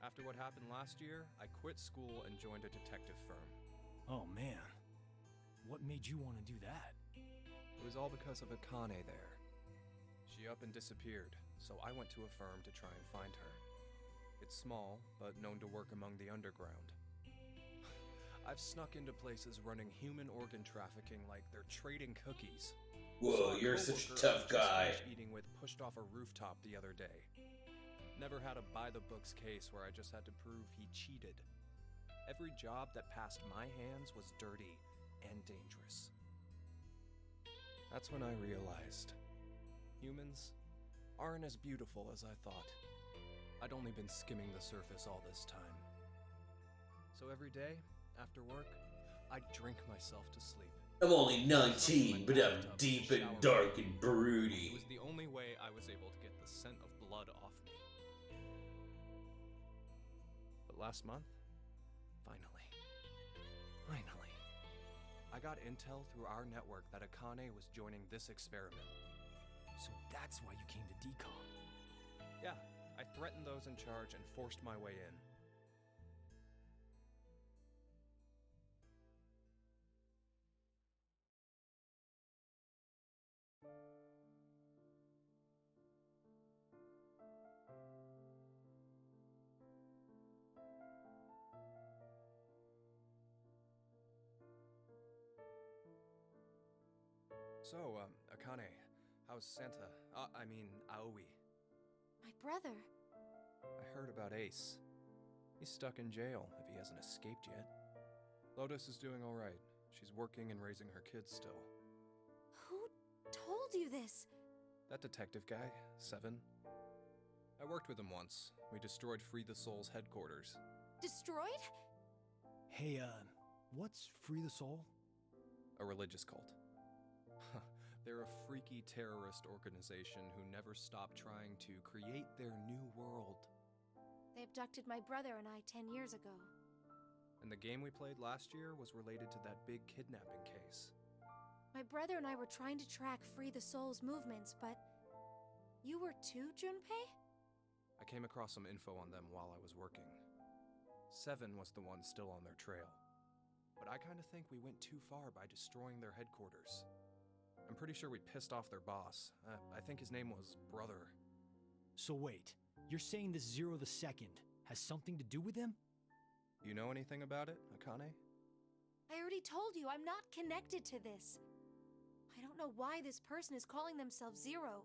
After what happened last year, I quit school and joined a detective firm. Oh man. What made you want to do that? It was all because of Akane there. She up and disappeared, so I went to a firm to try and find her. It's small, but known to work among the underground. I've snuck into places running human organ trafficking like they're trading cookies. Whoa, you're such a tough guy. Eating with pushed off a rooftop the other day. Never had a by-the-books case where I just had to prove he cheated. Every job that passed my hands was dirty and dangerous. That's when I realized humans aren't as beautiful as I thought. I'd only been skimming the surface all this time. So every day, after work, I'd drink myself to sleep. I'm only 19, but I'm deep and dark and broody. It was the only way I was able to get the scent of blood off me. But last month, finally, I got intel through our network that Akane was joining this experiment. So that's why you came to DCOM. Yeah, I threatened those in charge and forced my way in. So, Akane, how's Santa? Aoi. My brother. I heard about Ace. He's stuck in jail, if he hasn't escaped yet. Lotus is doing alright. She's working and raising her kids still. Who told you this? That detective guy, Seven. I worked with him once. We destroyed Free the Soul's headquarters. Destroyed? Hey, what's Free the Soul? A religious cult. They're a freaky terrorist organization who never stop trying to create their new world. They abducted my brother and I 10 years ago. And the game we played last year was related to that big kidnapping case. My brother and I were trying to track Free the Soul's movements, but... You were too, Junpei? I came across some info on them while I was working. Seven was the one still on their trail. But I kinda think we went too far by destroying their headquarters. I'm pretty sure we pissed off their boss. I think his name was Brother. So wait, you're saying this Zero the Second has something to do with him? You know anything about it, Akane? I already told you I'm not connected to this. I don't know why this person is calling themselves Zero.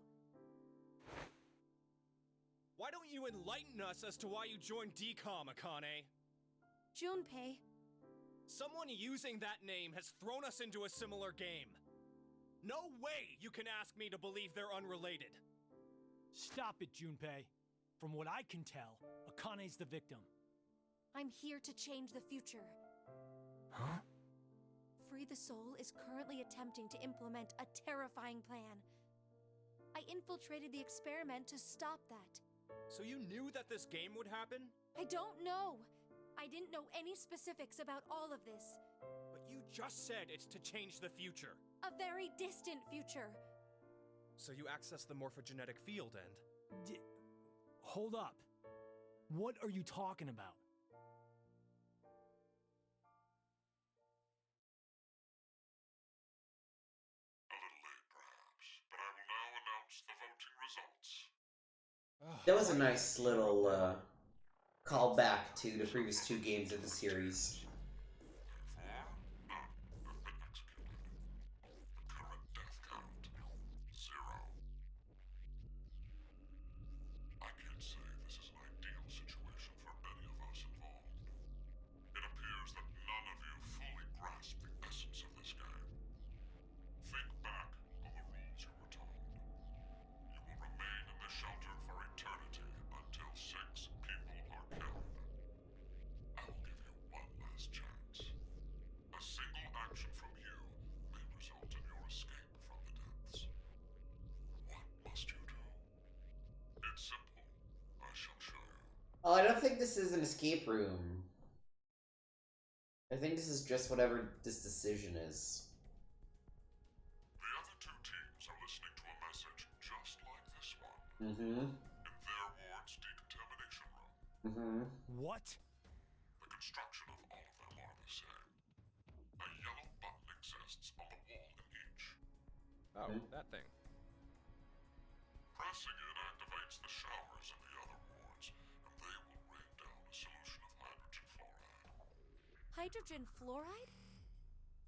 Why don't you enlighten us as to why you joined DCOM, Akane? Junpei. Someone using that name has thrown us into a similar game. No way you can ask me to believe they're unrelated. Stop it, Junpei. From what I can tell, Akane's the victim. I'm here to change the future. Huh? Free the Soul is currently attempting to implement a terrifying plan. I infiltrated the experiment to stop that. So you knew that this game would happen? I don't know. I didn't know any specifics about all of this. But you just said it's to change the future. A very distant future. So you access the morphogenetic field and... Hold up. What are you talking about? A little late, perhaps, but I will now announce the voting results. That was a nice little callback to the previous 2 games of the series. Therefore, none have been executed. The current death count, 0. I can't say this is an ideal situation for any of us involved. It appears that none of you fully grasp the essence of this game. Think back on the rules you were told. You will remain in the shelter for eternity until 6 people are killed. I will give you one last chance. A single action from you may result in your escape from the depths. What must you do? It's simple. I shall show you. Oh, I don't think this is an escape room. I think this is just whatever this decision is. The other 2 teams are listening to a message just like this one Mm-hmm. in their ward's decontamination room. Mm-hmm. What? The construction of all of them are the same. A yellow button exists on the wall in each. Oh, Hmm? that thing. Pressing it activates the showers in the other wards, and they will rain down a solution of hydrogen fluoride. Hydrogen fluoride?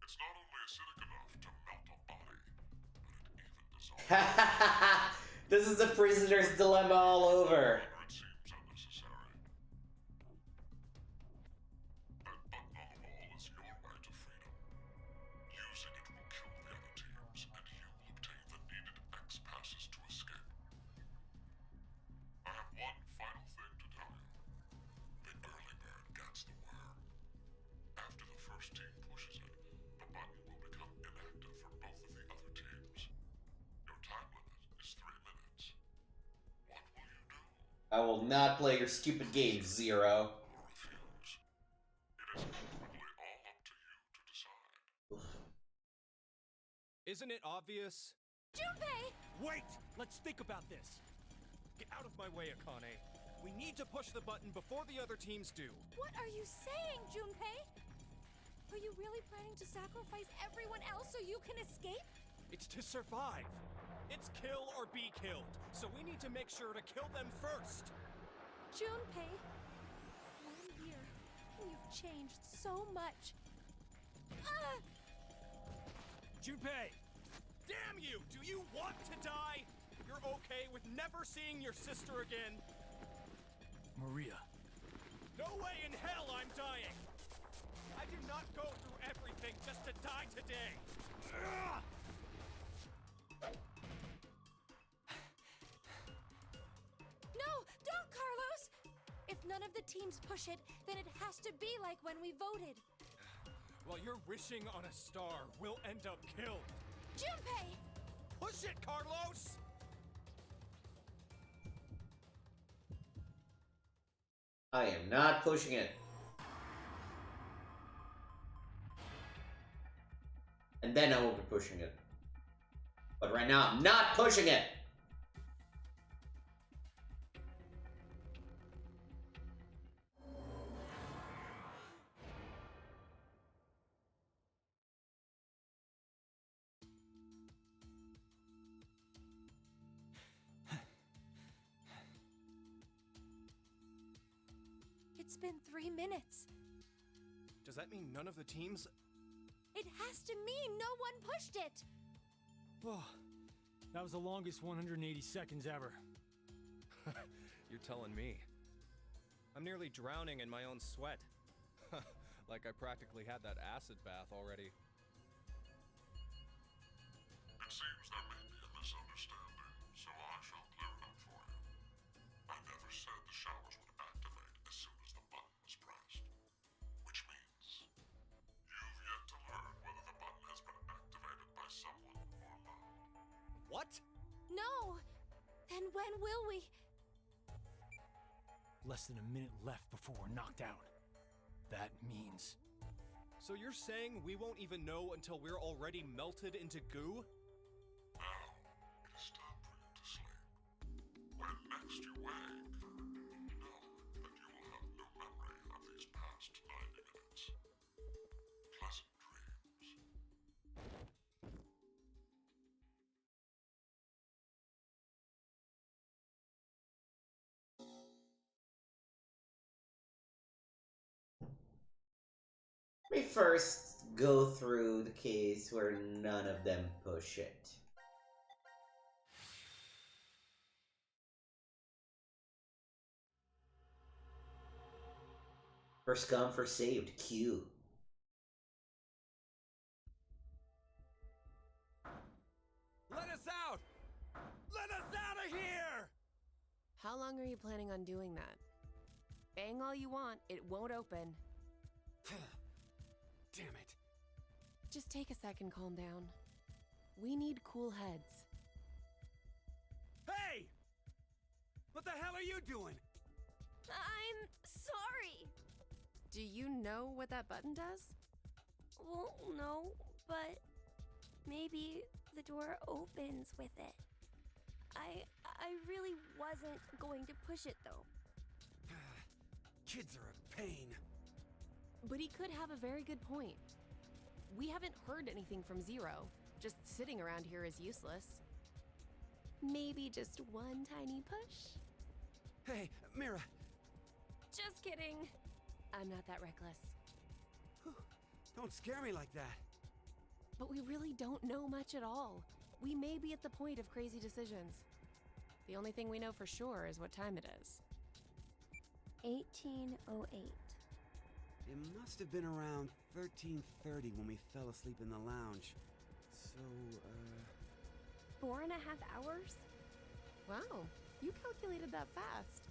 It's not only acidic enough to melt a body, but it even dissolves. This is the prisoner's dilemma all over. Whether it seems unnecessary. That button on the wall is your right to freedom. Using it will kill the other teams, and you will obtain the needed X passes to escape. I have one final thing to tell you. The early bird gets the worm. After the first team pushes it, the button will become inactive for both of the other teams. Your time limit is 3 minutes. What will you do? I will not play your stupid game, Zero. Or refuse? It is ultimately all up to you to decide. Isn't it obvious? Junpei! Wait! Let's think about this. Get out of my way, Akane. We need to push the button before the other teams do. What are you saying, Junpei? Are you really planning to sacrifice everyone else so you can escape? It's to survive. It's kill or be killed. So we need to make sure to kill them first. Junpei, 1 year, and you've changed so much. Junpei! Damn you! Do you want to die? You're okay with never seeing your sister again? Maria. No way in hell I'm dying! I did not go through everything just to die today! Ugh! No, don't, Carlos! If none of the teams push it, then it has to be like when we voted. While you're wishing on a star, we'll end up killed. Junpei! Push it, Carlos! I am not pushing it. And then I will be pushing it. But right now, I'm not pushing it! It's been 3 minutes. Does that mean none of the teams... It has to mean no one pushed it! Oh, that was the longest 180 seconds ever. You're telling me. I'm nearly drowning in my own sweat. Like I practically had that acid bath already. It seems there may be a misunderstanding, so I shall clear it up for you. I never said the showers would activate as soon as the button was pressed. Which means you've yet to learn whether the button has been activated by someone or not. What? No! Then when will we? Less than a minute left before we're knocked out. That means... So you're saying we won't even know until we're already melted into goo? Now, it is time me first go through the case where none of them push it. First come, first saved. Q. Let us out! Let us out of here! How long are you planning on doing that? Bang all you want, it won't open. Damn it. Just take a second, calm down. We need cool heads. Hey! What the hell are you doing? I'm sorry. Do you know what that button does? Well, no, but maybe the door opens with it. I really wasn't going to push it though. Kids are a pain. But he could have a very good point. We haven't heard anything from Zero. Just sitting around here is useless. Maybe just one tiny push? Hey, Mira. Just kidding. I'm not that reckless. Don't scare me like that. But we really don't know much at all. We may be at the point of crazy decisions. The only thing we know for sure is what time it is. 1808. It must have been around 13:30 when we fell asleep in the lounge. So, 4.5 hours? Wow, you calculated that fast.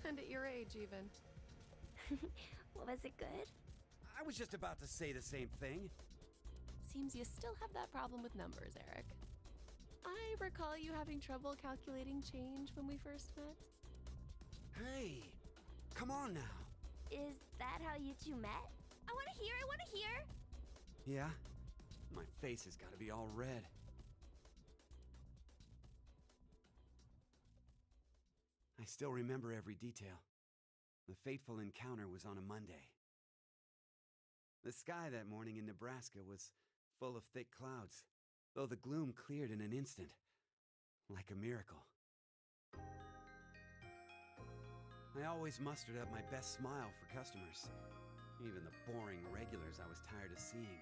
And at your age, even. Was it good? I was just about to say the same thing. Seems you still have that problem with numbers, Eric. I recall you having trouble calculating change when we first met. Hey, come on now. Is that how you two met? I want to hear! Yeah? My face has got to be all red. I still remember every detail. The fateful encounter was on a Monday. The sky that morning in Nebraska was full of thick clouds, though the gloom cleared in an instant, like a miracle. I always mustered up my best smile for customers, even the boring regulars I was tired of seeing.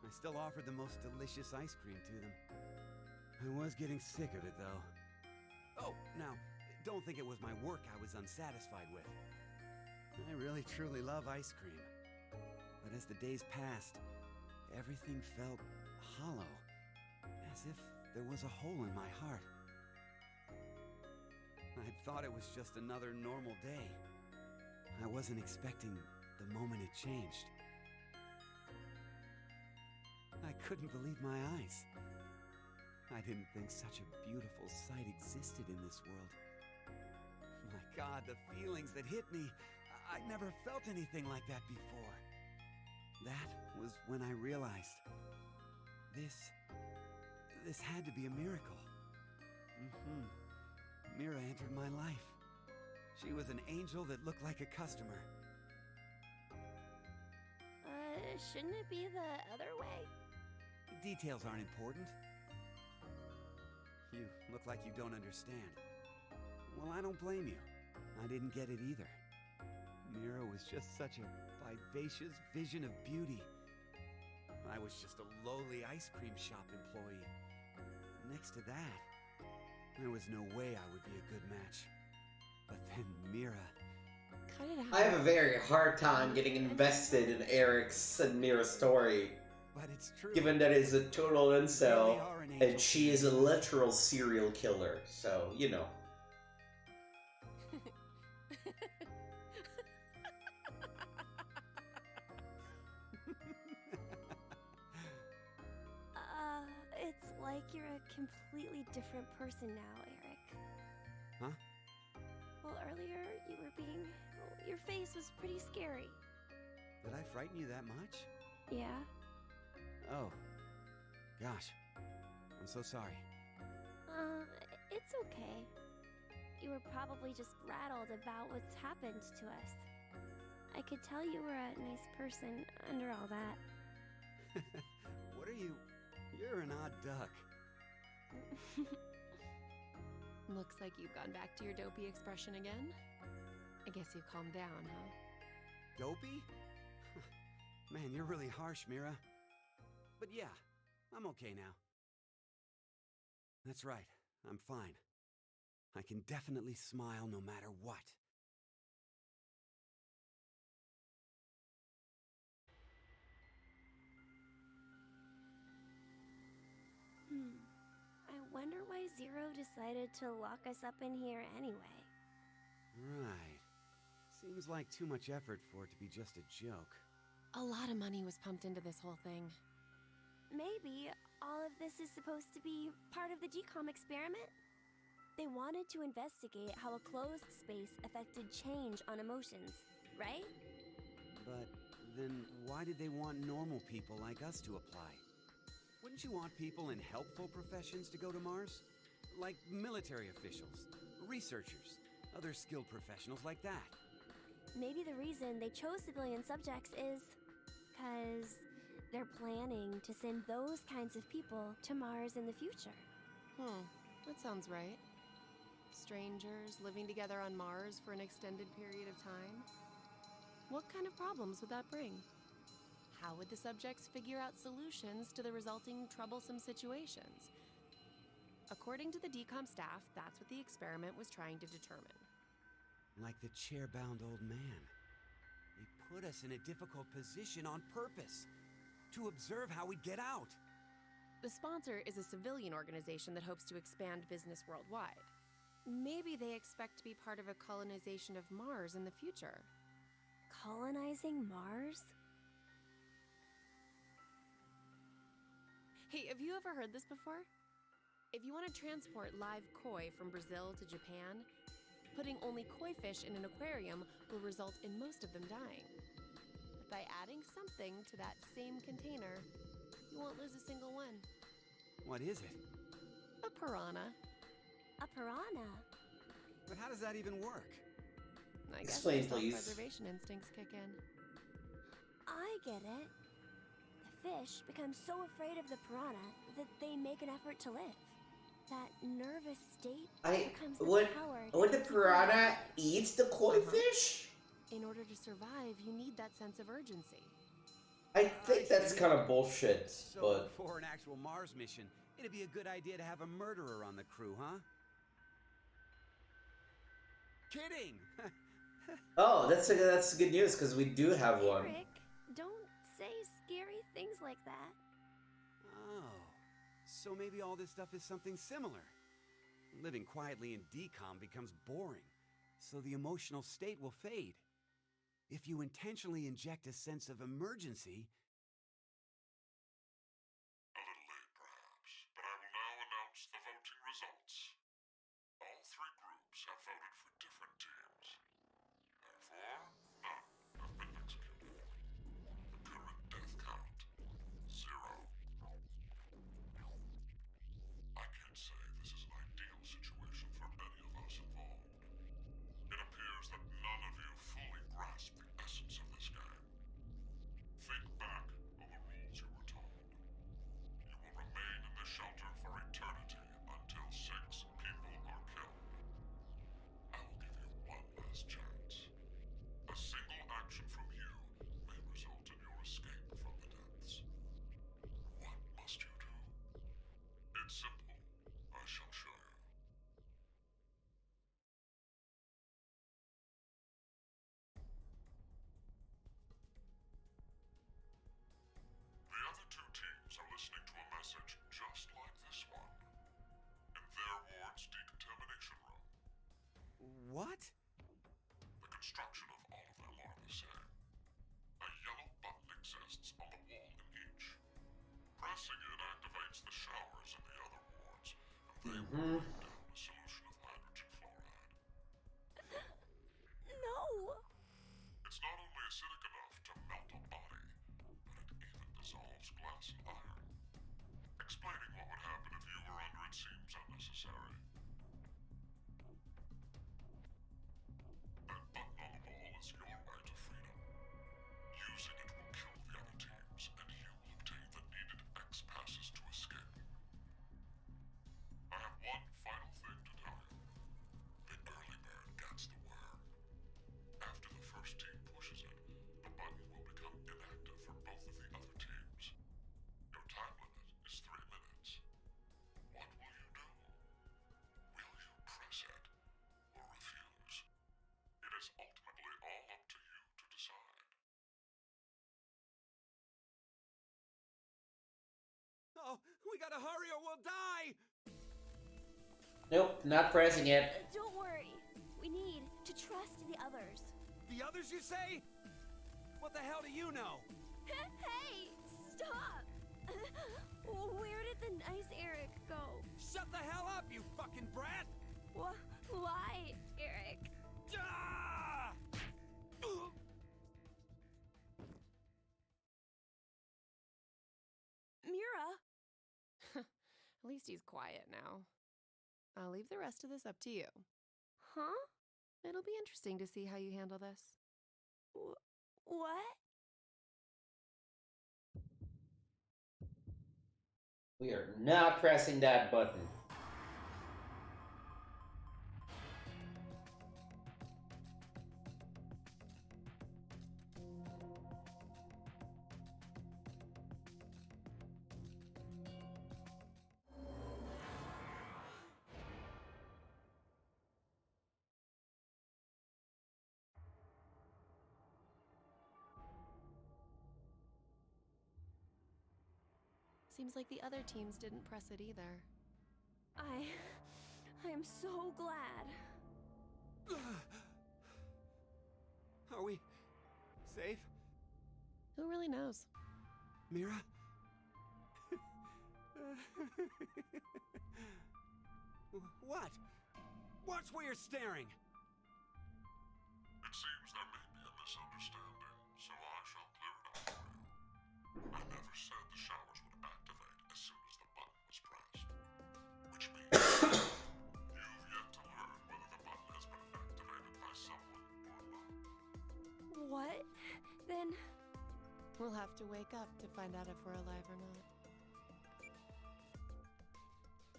I still offered the most delicious ice cream to them. I was getting sick of it, though. Oh, now, don't think it was my work I was unsatisfied with. I really truly love ice cream. But as the days passed, everything felt hollow, as if there was a hole in my heart. I thought it was just another normal day. I wasn't expecting the moment it changed. I couldn't believe my eyes. I didn't think such a beautiful sight existed in this world. My God, the feelings that hit me, I'd never felt anything like that before. That was when I realized this had to be a miracle. Mira entered my life. She was an angel that looked like a customer. Shouldn't it be the other way? Details aren't important. You look like you don't understand. Well, I don't blame you. I didn't get it either. Mira was just such a vivacious vision of beauty. I was just a lowly ice cream shop employee. Next to that, there was no way I would be a good match. But then Mira... Cut it out. I have a very hard time getting invested in Eric's and Mira's story, But it's true. given that it's a total incel, Really are an angel. and she is a literal serial killer, so, you know. It's like you're a completely different person now, Eric. Huh? Well, earlier you were being... Your face was pretty scary. Did I frighten you that much? Yeah? Oh. Gosh. I'm so sorry. It's okay. You were probably just rattled about what's happened to us. I could tell you were a nice person under all that. What are you... You're an odd duck. Looks like you've gone back to your dopey expression again. I guess you've calmed down, huh? Dopey? Man, Man, you're really harsh, Mira. But yeah, I'm okay now. That's right, I'm fine. I can definitely smile no matter what. I wonder why Zero decided to lock us up in here anyway. Right. Seems like too much effort for it to be just a joke. A lot of money was pumped into this whole thing. Maybe all of this is supposed to be part of the DCOM experiment? They wanted to investigate how a closed space affected change on emotions, right? But then why did they want normal people like us to apply? Wouldn't you want people in helpful professions to go to Mars? Like military officials, researchers, other skilled professionals like that. Maybe the reason they chose civilian subjects is because they're planning to send those kinds of people to Mars in the future. That sounds right. Strangers living together on Mars for an extended period of time? What kind of problems would that bring? How would the subjects figure out solutions to the resulting troublesome situations? According to the DCOM staff, that's what the experiment was trying to determine. Like the chair-bound old man. They put us in a difficult position on purpose, to observe how we'd get out. The sponsor is a civilian organization that hopes to expand business worldwide. Maybe they expect to be part of a colonization of Mars in the future. Colonizing Mars? Hey, have you ever heard this before? If you want to transport live koi from Brazil to Japan, putting only koi fish in an aquarium will result in most of them dying. But by adding something to that same container, you won't lose a single one. What is it? A piranha. A piranha? But how does that even work? I guess Explain, their please. self-preservation instincts kick in. I get it. The fish become so afraid of the piranha that they make an effort to live. That nervous state becomes the power to would the keep piranha alive. eat the koi fish? In order to survive, you need that sense of urgency. I think that's kind of bullshit, So but for an actual Mars mission, it'd be a good idea to have a murderer on the crew, huh? Kidding! oh, that's good news because we do have one. Eric, don't say scary things like that. Oh, so maybe all this stuff is something similar. Living quietly in DCOM becomes boring, so the emotional state will fade. If you intentionally inject a sense of emergency... A little late, perhaps, but I will now announce the voting results. All three groups have voted for different teams. Therefore, none have been executed. The current death count, 0. I can't say this is an ideal situation for any of us involved. It appears that none of you fully grasp the essence of this game. Think back on the rules you were told. You will remain in the shelter for eternity until 6 people are killed. I will give you one last chance. A single action from you may result in your escape from the depths. What must you do? It's simple. I shall show you. The other 2 teams are listening to a message just like this one. In their ward's decontamination room. What? The construction of all of them are the same. A yellow button exists on the wall in each. Pressing it activates the showers in the other wards, and they will break down a solution of hydrogen fluoride. No! It's not only acidic enough to melt a body, but it even dissolves glass and iron. Explaining what would happen if you were under it seems unnecessary. That button on the wall is your way to freedom. Using it will kill the other teams, and you will obtain the needed X passes to escape. I have one final thing to tell you. The early bird gets the worm. After the first team pushes it, the button will become inactive for both now! We gotta hurry or we'll die! Nope, not pressing it. Don't worry. We need to trust the others. The others, you say? What the hell do you know? Hey! Stop! Where did the nice Eric go? Shut the hell up, you fucking brat! Why, Eric? Ah! Mira? At least he's quiet now. I'll leave the rest of this up to you. Huh? It'll be interesting to see how you handle this. What? We are not pressing that button. Seems like the other teams didn't press it either. I'm so glad. Are we safe? Who really knows? Mira? What? Watch where you're staring! It seems there may be a misunderstanding, so I shall clear it up for you. I never said the showers would activate as soon as the button was pressed. Which means you've yet to learn whether the button has been activated by someone or not. What? Then... We'll have to wake up to find out if we're alive or not.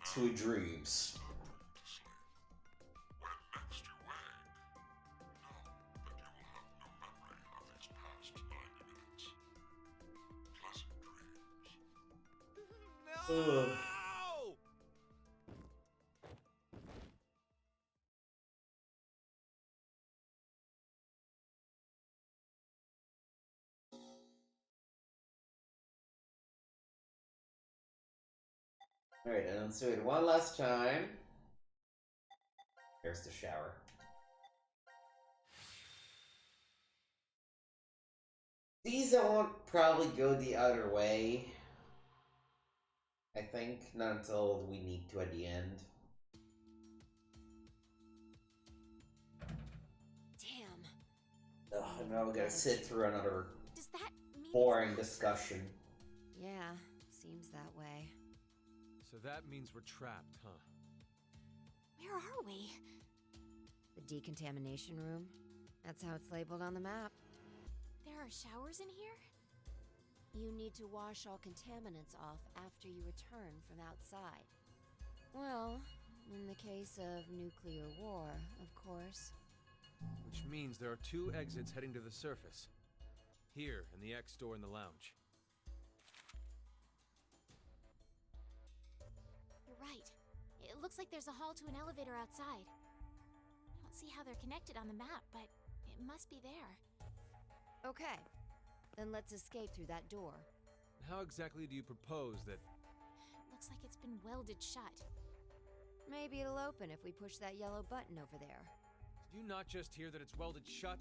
Sweet dreams. To sleep. When next you wake, know that you will have no memory of these past 90 minutes. Pleasant dreams. Ugh. Alright, and let's do it one last time. Here's the shower. These won't probably go the other way. I think, not until we need to at the end. Damn. Ugh, now we gotta sit through another Does that mean boring discussion. Yeah, seems that way. So that means we're trapped, huh? Where are we? The decontamination room? That's how it's labeled on the map. There are showers in here? You need to wash all contaminants off after you return from outside. Well, in the case of nuclear war, of course. Which means there are 2 exits heading to the surface. Here, and the X door in the lounge. You're right. It looks like there's a hall to an elevator outside. I don't see how they're connected on the map, but it must be there. Okay, then let's escape through that door. How exactly do you propose that... Looks like it's been welded shut. Maybe it'll open if we push that yellow button over there. Did you not just hear that it's welded shut?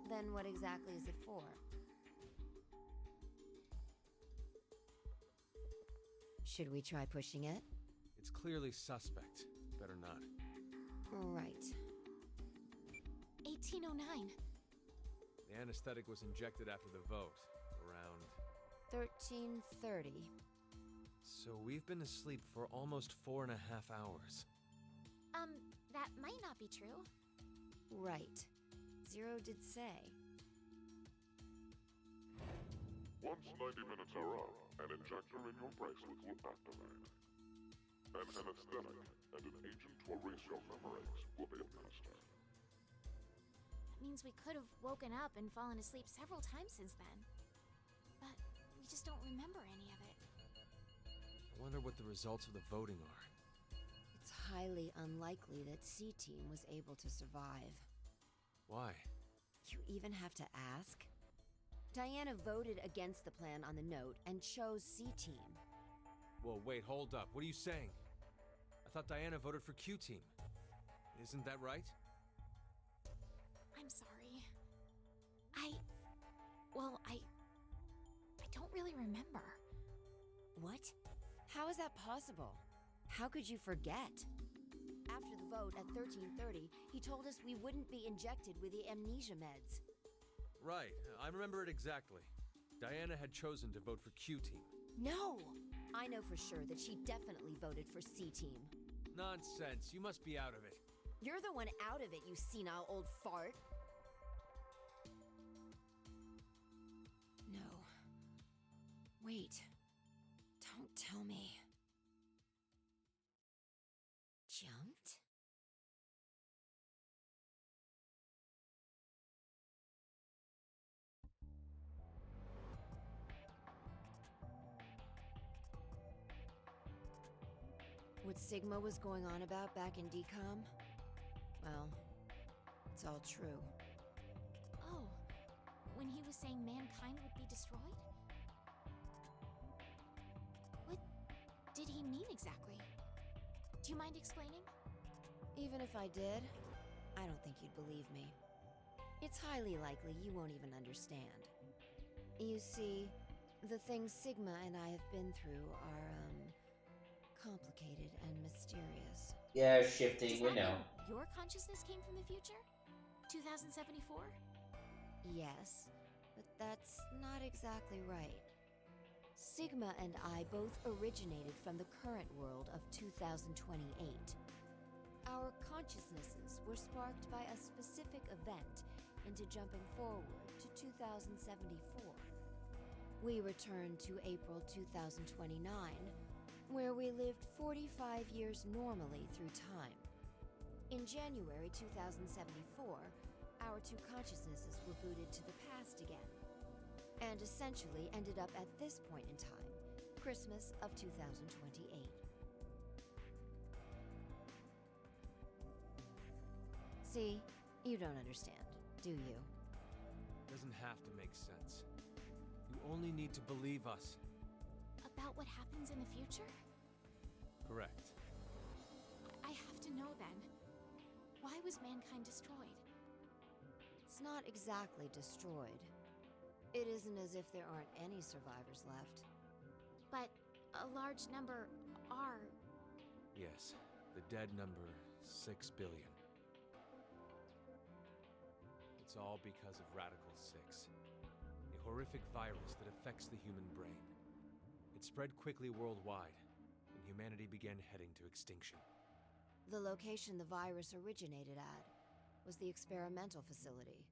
Then what exactly is it for? Should we try pushing it? It's clearly suspect. Better not. Right. 1809. The anesthetic was injected after the vote, around... 1330. So we've been asleep for almost 4.5 hours. That might not be true. Right. Zero did say. Once 90 minutes are up, an injector in your bracelet will activate. An anesthetic and an agent to erase your memories will be administered. That means we could have woken up and fallen asleep several times since then. But we just don't remember any of it. I wonder what the results of the voting are. It's highly unlikely that C-Team was able to survive. Why? You even have to ask? Diana voted against the plan on the note and chose C-Team. Whoa, wait, hold up. What are you saying? I thought Diana voted for Q-Team. Isn't that right? I'm sorry. I don't really remember. What? How is that possible? How could you forget? After the vote at 13:30, he told us we wouldn't be injected with the amnesia meds. Right, I remember it exactly. Diana had chosen to vote for Q-Team. No! I know for sure that she definitely voted for C-Team. Nonsense, you must be out of it. You're the one out of it, you senile old fart. No. Wait. Don't tell me. Jumped? What Sigma was going on about back in DCOM? Well, it's all true. Oh, when he was saying mankind would be destroyed? What did he mean exactly? Do you mind explaining? Even if I did, I don't think you'd believe me. It's highly likely you won't even understand. You see, the things Sigma and I have been through are, complicated and mysterious. Yeah, shifting, we Does that know. mean your consciousness came from the future? 2074? Yes, but that's not exactly right. Sigma and I both originated from the current world of 2028. Our consciousnesses were sparked by a specific event into jumping forward to 2074. We returned to April 2029, where we lived 45 years normally through time. In January 2074, our two consciousnesses were booted to the past again, and essentially ended up at this point in time, Christmas of 2028. See, you don't understand, do you? Doesn't have to make sense. You only need to believe us. About what happens in the future? Correct. I have to know then. Why was mankind destroyed? It's not exactly destroyed. It isn't as if there aren't any survivors left. But a large number are. Yes, the dead number 6 billion. It's all because of Radical 6, a horrific virus that affects the human brain. It spread quickly worldwide, and humanity began heading to extinction. The location the virus originated at was the experimental facility.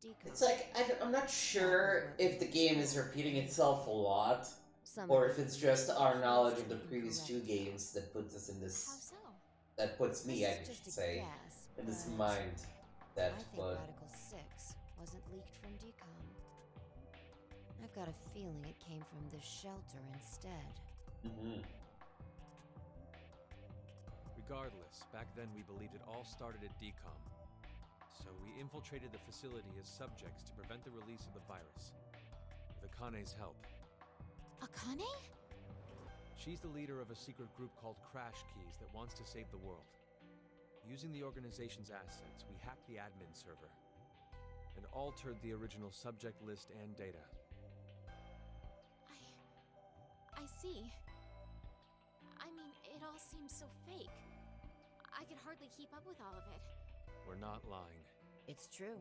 DCOM. It's like, I'm not sure if the game is repeating itself a lot, Some or of if it it's just our knowledge of the vastly previous two incorrect. games that puts us in How this, so? that puts me, This I is just should a say, guess, in this but mind that I think would. Radical 6 wasn't leaked from DCOM. I've got a feeling it came from this shelter instead. Regardless, back then we believed it all started at DCOM. So we infiltrated the facility as subjects to prevent the release of the virus. With Akane's help. Akane? She's the leader of a secret group called Crash Keys that wants to save the world. Using the organization's assets, we hacked the admin server and altered the original subject list and data. I see. I mean, it all seems so fake. I could hardly keep up with all of it. We're not lying. It's true.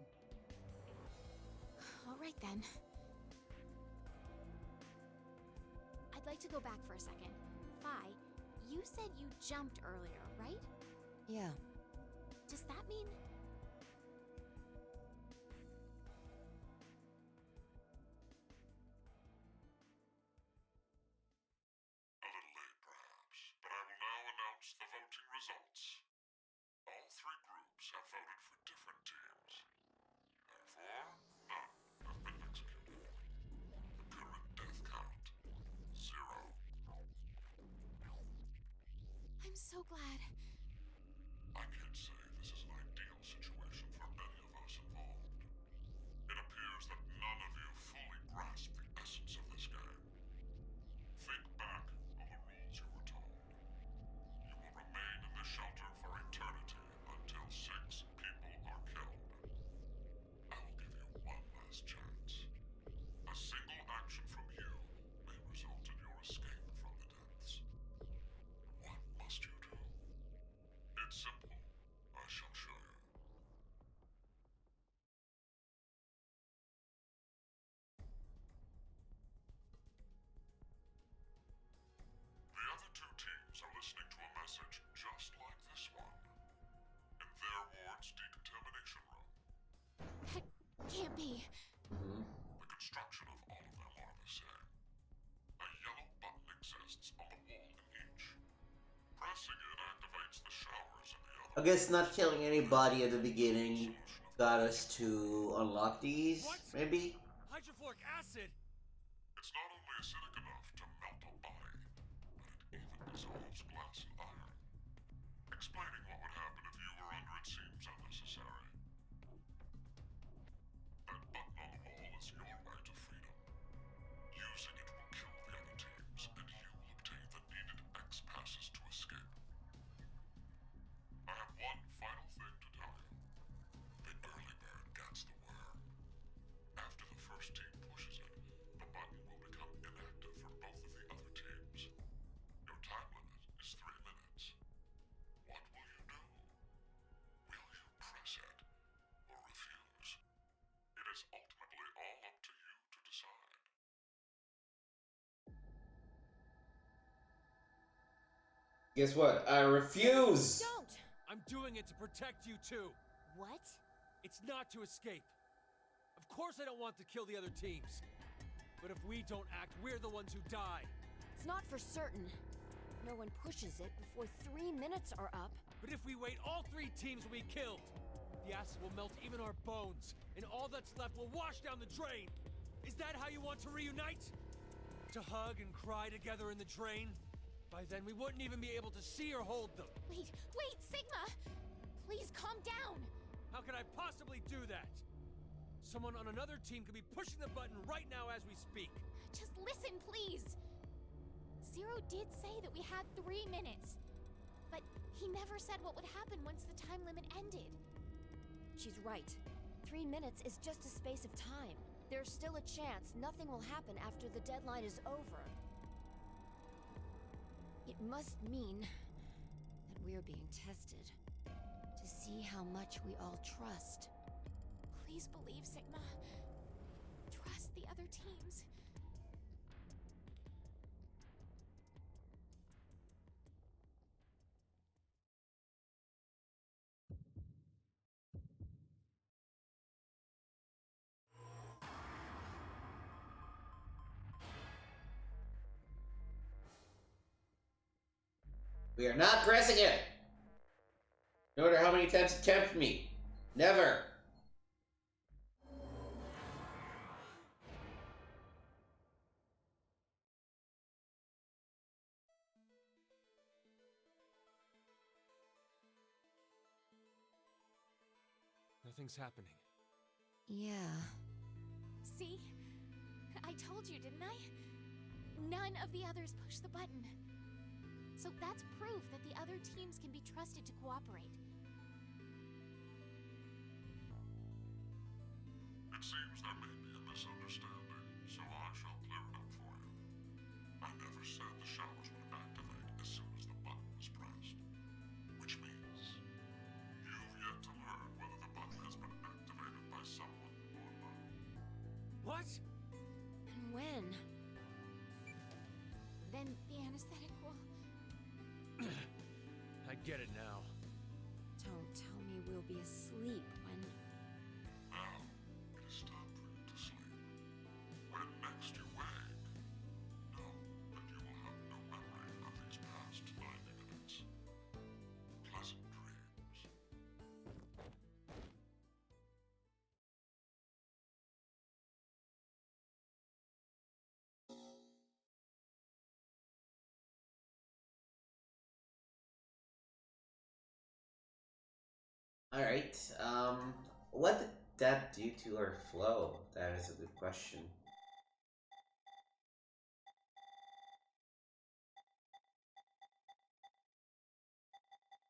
All right then. I'd like to go back for a second. Fi, you said you jumped earlier, right? Yeah. Does that mean... A little late, perhaps, but I will now announce the voting results. All three groups have voted for different teams. Therefore, none have been executed. The current death count, 0. I'm so glad. I can't say this is an ideal situation for any of us involved. It appears that none of you fully grasp the essence of this game. Think back on the rules the I guess not killing anybody at the beginning got us to unlock these, What? maybe? Hydrofluoric acid? It's not only acidic enough to melt a body, but it even dissolves glass and iron. Explaining what would happen if you were under it seems unnecessary. That button on the wall is your right to freedom. Using it will kill the other teams, and you will obtain the needed X passes to escape. I have one final thing to tell you. The early bird gets the worm. After the first team pushes it, the button will become inactive for both of the other teams. Your time limit is 3 minutes. What will you do? Will you press it or refuse? It is ultimately all up to you to decide. Guess what? I refuse! Don't! I'm doing it to protect you too. What? It's not to escape. Of course I don't want to kill the other teams. But if we don't act, we're the ones who die. It's not for certain. No one pushes it before 3 minutes are up. But if we wait, all 3 teams will be killed. The acid will melt even our bones, and all that's left will wash down the drain. Is that how you want to reunite? To hug and cry together in the drain? By then, we wouldn't even be able to see or hold them. Wait, Sigma! Please calm down! How could I possibly do that? Someone on another team could be pushing the button right now as we speak. Just listen, please! Zero did say that we had 3 minutes. But he never said what would happen once the time limit ended. She's right. 3 minutes is just a space of time. There's still a chance nothing will happen after the deadline is over. It must mean that we're being tested to see how much we all trust. Please believe, Sigma. Trust the other teams. We are not pressing it! No matter how many times it tempts me. Never! Nothing's happening. Yeah. See? I told you, didn't I? None of the others pushed the button. So that's proof that the other teams can be trusted to cooperate. It seems there may be a misunderstanding, so I shall clear it up for you. I never said the showers would activate as soon as the button was pressed. Which means you've yet to learn whether the button has been activated by someone or not. What? And when? Then the anesthetic will... I get it now. Don't tell me we'll be asleep when... Now, it is time for you to sleep. When next you wake, know that you will have no memory of these past 90 minutes. Pleasant dreams. Alright, what did that do to our flow? That is a good question.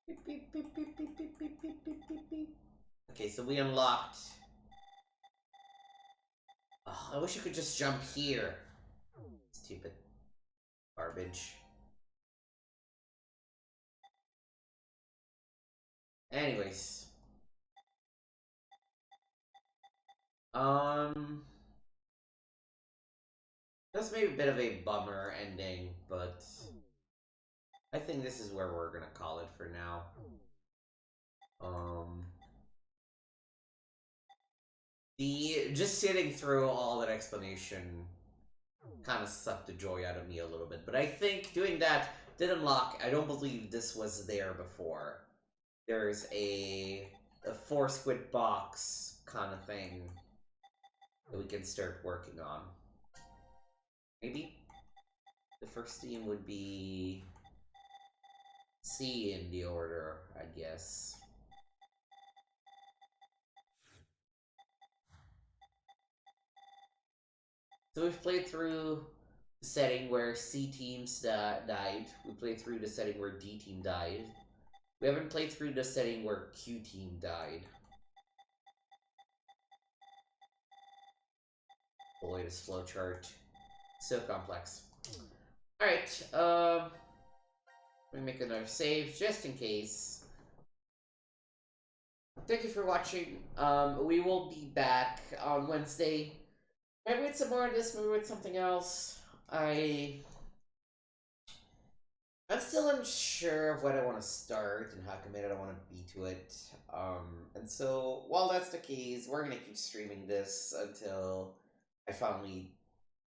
Beep, beep, beep, beep, beep, beep, beep, beep, beep, beep, beep. Okay, so we unlocked. Oh, I wish you could just jump here. Stupid garbage. Anyways. That's maybe a bit of a bummer ending, but I think this is where we're gonna call it for now. Just sitting through all that explanation kind of sucked the joy out of me a little bit, but I think doing that did unlock. I don't believe this was there before. There's a 4-squid box kind of thing that we can start working on. Maybe the first theme would be C in the order, I guess. So we've played through the setting where C teams died. We played through the setting where D team died. We haven't played through the setting where Q team died. Boy, this flowchart. So complex. Alright, let me make another save just in case. Thank you for watching. We will be back on Wednesday. Maybe with some more of this, maybe with something else. I'm still unsure of what I want to start and how committed I want to be to it. And so, while that's the case, we're going to keep streaming this until I finally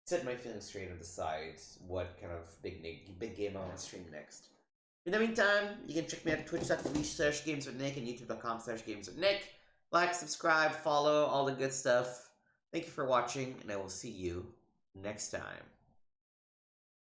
set my feelings straight and decide what kind of big game I want to stream next. In the meantime, you can check me out at twitch.tv/gameswithnick and youtube.com/gameswithnick. Like, subscribe, follow, all the good stuff. Thank you for watching, and I will see you next time.